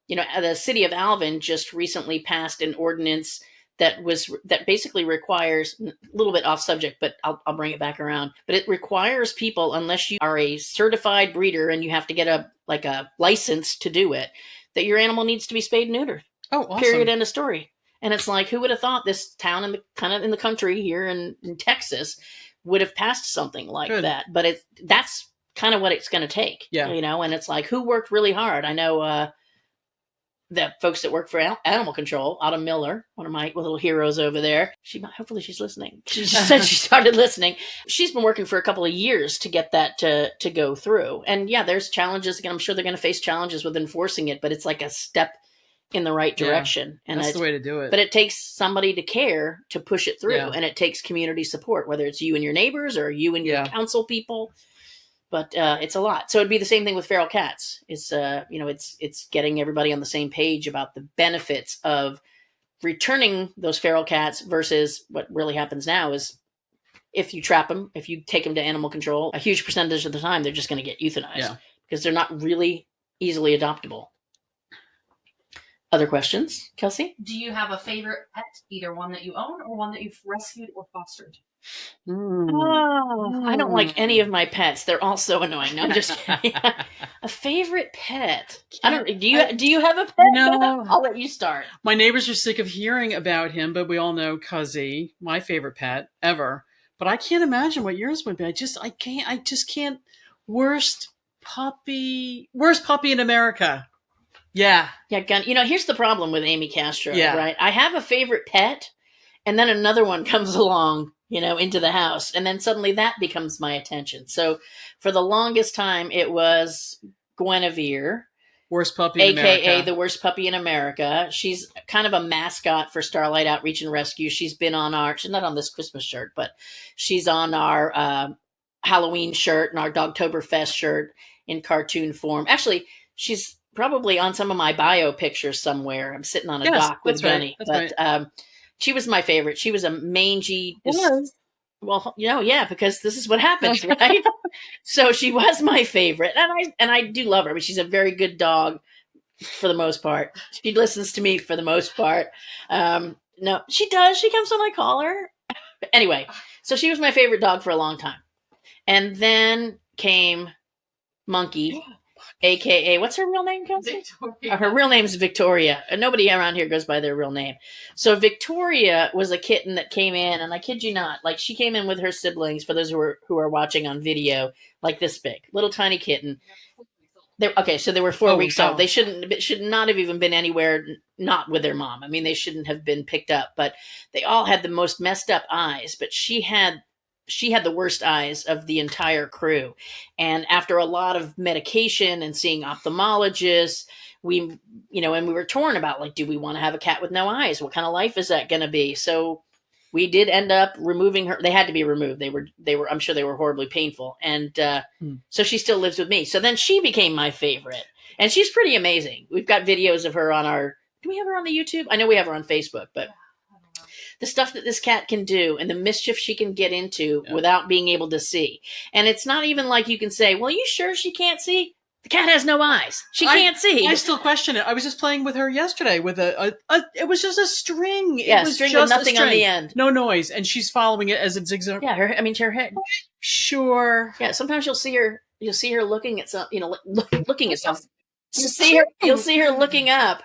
city of Alvin just recently passed an ordinance that basically requires a little bit off subject, but I'll bring it back around. But it requires people, unless you are a certified breeder and you have to get a license to do it, that your animal needs to be spayed and neutered. Oh, awesome. Period. End of story. And it's like, who would have thought this town in the country here in Texas would have passed something like that? But that's kind of what it's going to take. Yeah. And it's like, who worked really hard? I know the folks that work for animal control, Autumn Miller, one of my little heroes over there. Hopefully she's listening. She just said she started listening. She's been working for a couple of years to get that to go through. And yeah, there's challenges. Again, I'm sure they're going to face challenges with enforcing it, but it's like a step in the right direction. And that's the way to do it. But it takes somebody to care to push it through. Yeah. And it takes community support, whether it's you and your neighbors or you and your council people. But it's a lot. So it'd be the same thing with feral cats. It's it's getting everybody on the same page about the benefits of returning those feral cats versus what really happens now is if you trap them, if you take them to animal control, a huge percentage of the time they're just going to get euthanized because they're not really easily adoptable. Other questions, Kelsey? Do you have a favorite pet, either one that you own or one that you've rescued or fostered? I don't like any of my pets. They're all so annoying. No, I'm just kidding. A favorite pet? I don't. Do you have a pet? No. I'll let you start. My neighbors are sick of hearing about him, but we all know Cuzzy, my favorite pet ever. But I can't imagine what yours would be. I just can't. Worst puppy in America. Yeah. Yeah, here's the problem with Amy Castro, Yeah. right? I have a favorite pet, and then another one comes along, into the house, and then suddenly that becomes my attention. So for the longest time, it was Guinevere. Worst puppy in America. AKA the worst puppy in America. She's kind of a mascot for Starlight Outreach and Rescue. She's been on she's not on this Christmas shirt, but she's on our Halloween shirt and our Dogtoberfest shirt in cartoon form. Actually, she's probably on some of my bio pictures somewhere. I'm sitting on a dock with Gunny. Right. But she was my favorite. She was a mangy... Well, because this is what happens, right? So she was my favorite. And I do love her. But she's a very good dog for the most part. She listens to me for the most part. No, she does. She comes when I call her. But anyway, so she was my favorite dog for a long time. And then came Monkey, AKA, what's her real name, Kelsey? Victoria. Her real name is Victoria. Nobody around here goes by their real name. So Victoria was a kitten that came in, and I kid you not, like she came in with her siblings, for those who are watching on video, like this big, little tiny kitten. So they were 4 weeks old. They should not have even been anywhere not with their mom. I mean, they shouldn't have been picked up, but they all had the most messed up eyes, but she had the worst eyes of the entire crew. And after a lot of medication and seeing ophthalmologists, we were torn about, like, do we want to have a cat with no eyes? What kind of life is that going to be? So we did end up removing her. They had to be removed. They were, I'm sure they were horribly painful. And so she still lives with me. So then she became my favorite. And she's pretty amazing. We've got videos of her do we have her on the YouTube? I know we have her on Facebook, but the stuff that this cat can do and the mischief she can get into without being able to see. And it's not even like you can say, well, you sure she can't see? The cat has no eyes. She can't see. I still question it. I was just playing with her yesterday with it was just a string. Yeah, it was string just with nothing on the end. No noise. And she's following it as it zigzags. Yeah, her head. Sure. Yeah, sometimes you'll see her looking at looking at something. You'll see her looking up.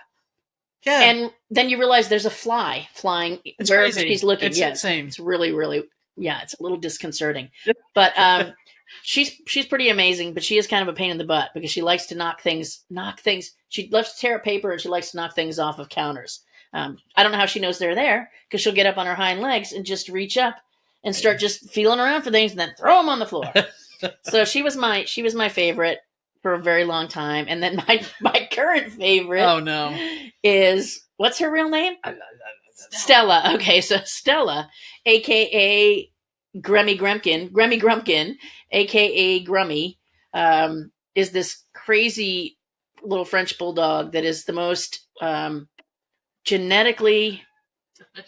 Yeah. And then you realize there's a fly flying where she's looking. It's insane. It's really, really, it's a little disconcerting. But she's pretty amazing, but she is kind of a pain in the butt because she likes to knock things. She loves to tear up paper and she likes to knock things off of counters. I don't know how she knows they're there because she'll get up on her hind legs and just reach up and start just feeling around for things and then throw them on the floor. So she was my favorite for a very long time. And then my current favorite is, what's her real name? Stella. Okay, so Stella, a.k.a. Grummy Grumpkin, a.k.a. Grummy, is this crazy little French bulldog that is the most genetically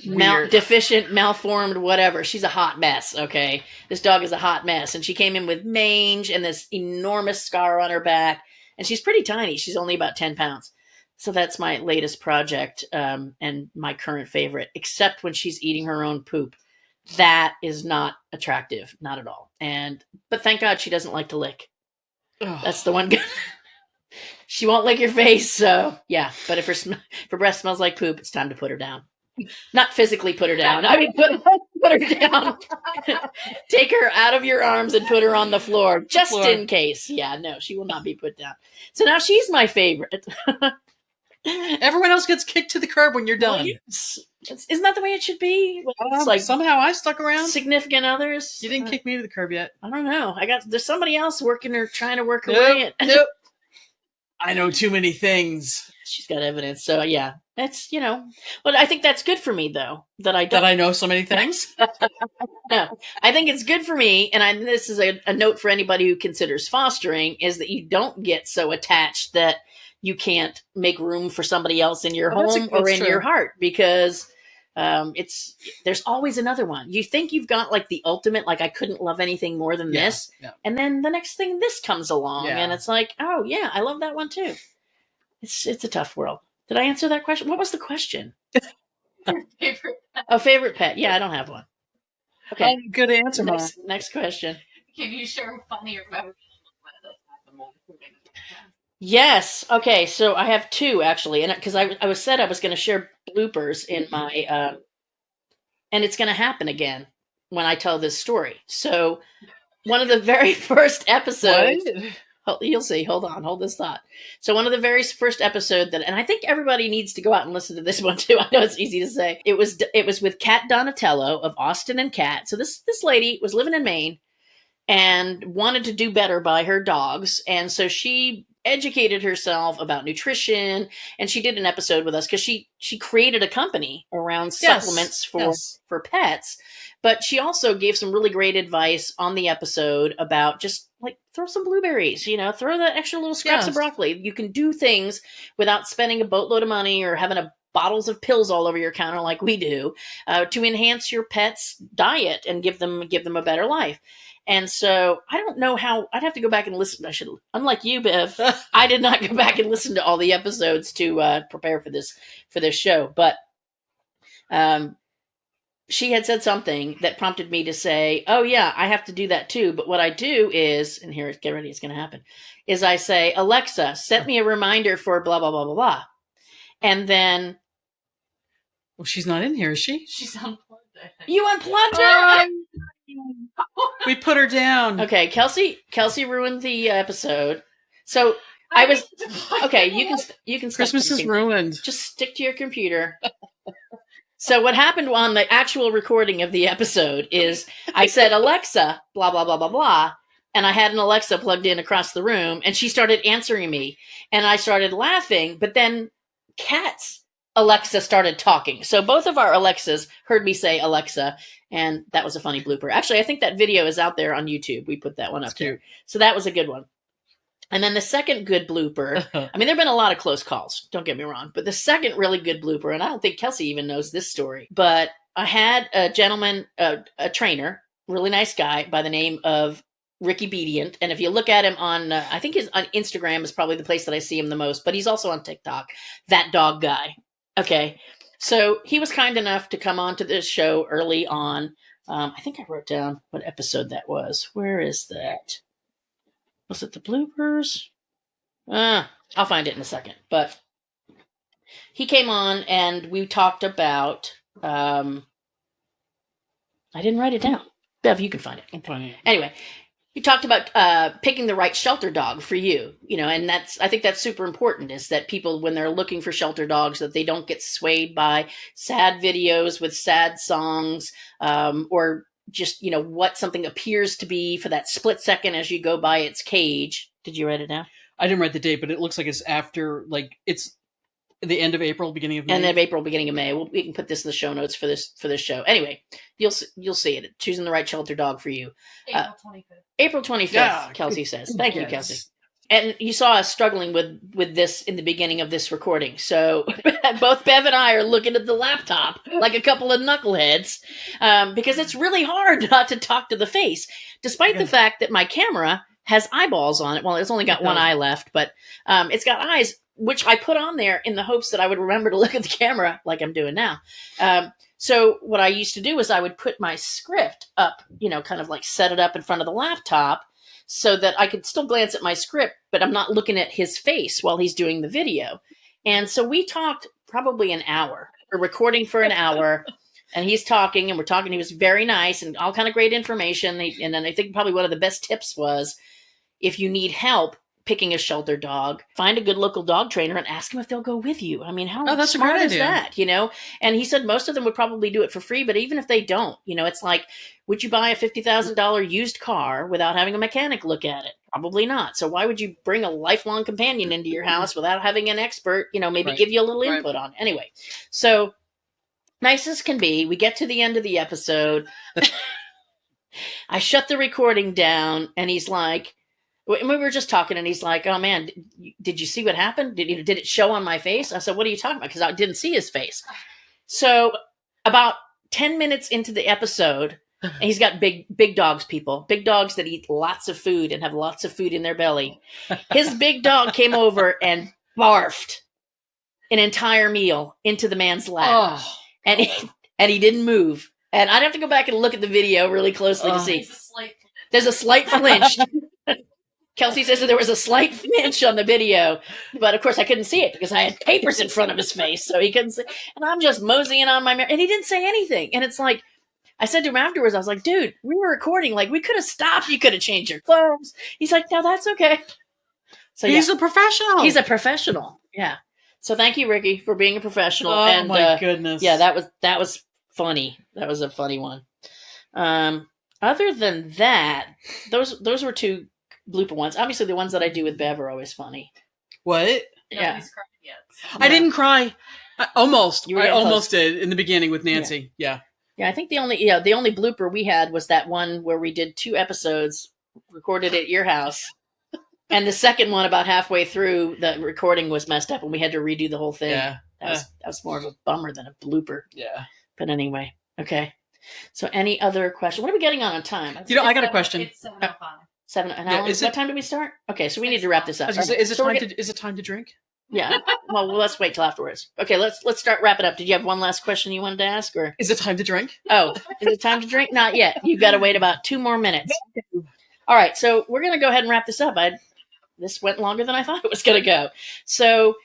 deficient, malformed, whatever. She's a hot mess, okay? This dog is a hot mess. And she came in with mange and this enormous scar on her back. And she's pretty tiny. She's only about 10 pounds. So that's my latest project, and my current favorite, except when she's eating her own poop. That is not attractive, not at all. But thank God she doesn't like to lick. That's the one good. She won't lick your face, so yeah. But if her breath smells like poop, it's time to put her down. Not physically put her down. I mean, put her down. Take her out of your arms and put her on the floor, just in case. Yeah, no, she will not be put down. So now she's my favorite. Everyone else gets kicked to the curb when you're done. Isn't that the way it should be? It's like somehow I stuck around. Significant others. You didn't kick me to the curb yet. I don't know. There's somebody else working or trying to work her way. Nope. I know too many things. She's got evidence. So yeah, that's, but I think that's good for me though, that I know so many things. No, I think it's good for me. And this is a note for anybody who considers fostering, is that you don't get so attached that you can't make room for somebody else in your home or in your heart, because there's always another one. You think you've got like the ultimate, like I couldn't love anything more than this. Yeah. And then the next thing, this comes along and it's like, oh yeah, I love that one too. It's a tough world. Did I answer that question? What was the question? Favorite pet. Oh, favorite pet. Yeah, I don't have one. Okay. Oh, good answer, next question. Can you share a funny or memorable moment? Yes. Okay. So I have two actually, and because I was said I was going to share bloopers in my, and it's going to happen again when I tell this story. So one of the very first episodes, you'll see. Hold on, hold this thought. So one of the very first episode and I think everybody needs to go out and listen to this one too. I know it's easy to say. It was with Kat Donatello of Austin and Kat. So this lady was living in Maine and wanted to do better by her dogs, and so she educated herself about nutrition, and she did an episode with us because she created a company around supplements for pets. But she also gave some really great advice on the episode about just like throw some blueberries, throw the extra little scraps of broccoli. You can do things without spending a boatload of money or having bottles of pills all over your counter like we do, to enhance your pet's diet and give them a better life. And so I don't know how. I'd have to go back and listen. Unlike you, Bev, I did not go back and listen to all the episodes to prepare for this show. But she had said something that prompted me to say, "Oh yeah, I have to do that too." But what I do is, and here, get ready, it's going to happen. Is I say, Alexa, set me a reminder for blah blah blah blah blah, and then. Well, she's not in here, is she? She's unplugged. You unplugged her. We put her down. Okay, Kelsey ruined the episode. So I was okay. You can. Christmas is ruined. Just stick to your computer. So what happened on the actual recording of the episode is I said, Alexa, blah blah blah blah blah, and I had an Alexa plugged in across the room, and she started answering me, and I started laughing. But then Kat's Alexa started talking. So both of our Alexas heard me say Alexa, and that was a funny blooper. Actually, I think that video is out there on YouTube. We put that one up there. So that was a good one. And then the second good blooper, I mean, there have been a lot of close calls, don't get me wrong, but the second really good blooper, and I don't think Kelsey even knows this story, but I had a gentleman, a trainer, really nice guy by the name of Ricky Bedient. And if you look at him on, I think on Instagram is probably the place that I see him the most, but he's also on TikTok, That Dog Guy. Okay, so he was kind enough to come on to this show early on. I think I wrote down what episode that was. Where is that? Was it the bloopers? I'll find it in a second. But he came on and we talked about... I didn't write it down. Bev, you can find it. I'm finding it. Anyway, you talked about picking the right shelter dog for you, and I think that's super important, is that people, when they're looking for shelter dogs, that they don't get swayed by sad videos with sad songs, or just, what something appears to be for that split second as you go by its cage. Did you write it down? I didn't write the date, but it looks like it's after, it's the end of April, beginning of May. End of April, beginning of May. We can put this in the show notes for this show. Anyway, you'll see it. Choosing the right shelter dog for you. April 25th. April 25th, Kelsey says. Thank you, Kelsey. And you saw us struggling with this in the beginning of this recording. So both Bev and I are looking at the laptop like a couple of knuckleheads, because it's really hard not to talk to the face, despite the fact that my camera has eyeballs on it. Well, it's only got one eye left, but it's got eyes which I put on there in the hopes that I would remember to look at the camera like I'm doing now. So what I used to do is I would put my script up, kind of like set it up in front of the laptop so that I could still glance at my script, but I'm not looking at his face while he's doing the video. And so we talked probably an hour. We're recording for an hour, and he's talking, and we're talking. He was very nice and all kind of great information. And then I think probably one of the best tips was, if you need help picking a shelter dog, find a good local dog trainer and ask them if they'll go with you. I mean, how that's a smart great is idea. that, And he said most of them would probably do it for free, but even if they don't, it's like, would you buy a $50,000 used car without having a mechanic look at it? Probably not. So why would you bring a lifelong companion into your house without having an expert, maybe Right. give you a little Right. input on it? Anyway, so nice as can be, we get to the end of the episode. I shut the recording down, and he's like, we were just talking, and he's like, "Oh man, did you see what happened? Did it show on my face?" I said, "What are you talking about?" Because I didn't see his face. So about 10 minutes into the episode, and he's got big dogs, people, big dogs that eat lots of food and have lots of food in their belly. His big dog came over and barfed an entire meal into the man's lap, and he didn't move. And I'd have to go back and look at the video really closely to see. There's a slight flinch. Kelsey says that there was a slight flinch on the video, but of course I couldn't see it because I had papers in front of his face, so he couldn't see. And I'm just moseying on and he didn't say anything. And it's like, I said to him afterwards, I was like, dude, we were recording. Like, we could have stopped. You could have changed your clothes. He's like, no, that's okay. So he's a professional. He's a professional. Yeah. So thank you, Ricky, for being a professional. Oh, and, my goodness. Yeah, that was funny. That was a funny one. Other than that, those were two blooper ones. Obviously, the ones that I do with Bev are always funny. What? Yeah. Nobody's cried yet. I didn't cry. I almost close. did in the beginning with Nancy. Yeah. Yeah, I think the only blooper we had was that one where we did 2 episodes, recorded at your house. And the second one, about halfway through, the recording was messed up and we had to redo the whole thing. Yeah. That was more of a bummer than a blooper. Yeah. But anyway, okay. So any other question? What are we getting on time? I got a question. It's 7:05. 7 an Yeah, hour. What time did we start? Okay, so we need to 6 wrap this up. Is it time to drink? Yeah. Well, let's wait till afterwards. Okay, let's start wrapping up. Did you have one last question you wanted to ask, or Is it time to drink? oh, is it time to drink? Not yet. You've got to wait about 2 more minutes. All right, so we're gonna go ahead and wrap this up. This went longer than I thought it was gonna go. So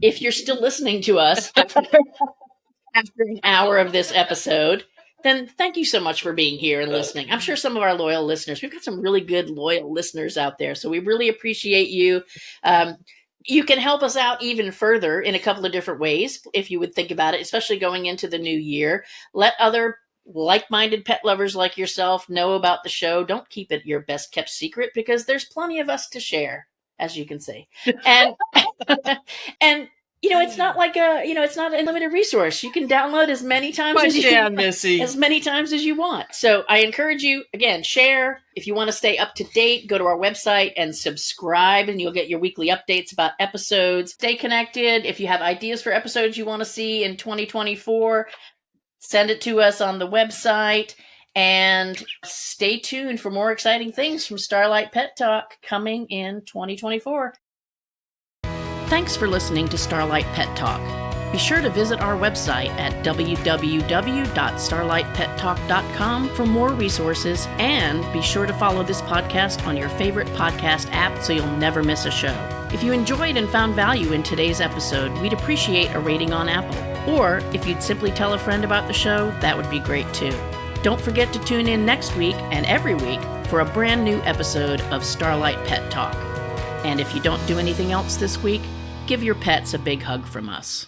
if you're still listening to us after an hour of this episode, then thank you so much for being here and listening. I'm sure some of our loyal listeners, we've got some really good loyal listeners out there, so we really appreciate you. You can help us out even further in a couple of different ways, if you would think about it, especially going into the new year. Let other like-minded pet lovers like yourself know about the show. Don't keep it your best kept secret, because there's plenty of us to share, as you can see. And and it's not like it's not an unlimited resource. You can download as many times as many times as you want. So I encourage you, again, share. If you want to stay up to date, go to our website and subscribe, and you'll get your weekly updates about episodes. Stay connected. If you have ideas for episodes you want to see in 2024, send it to us on the website. And stay tuned for more exciting things from Starlight Pet Talk coming in 2024. Thanks for listening to Starlight Pet Talk. Be sure to visit our website at www.starlightpettalk.com for more resources, and be sure to follow this podcast on your favorite podcast app so you'll never miss a show. If you enjoyed and found value in today's episode, we'd appreciate a rating on Apple. Or if you'd simply tell a friend about the show, that would be great too. Don't forget to tune in next week and every week for a brand new episode of Starlight Pet Talk. And if you don't do anything else this week, give your pets a big hug from us.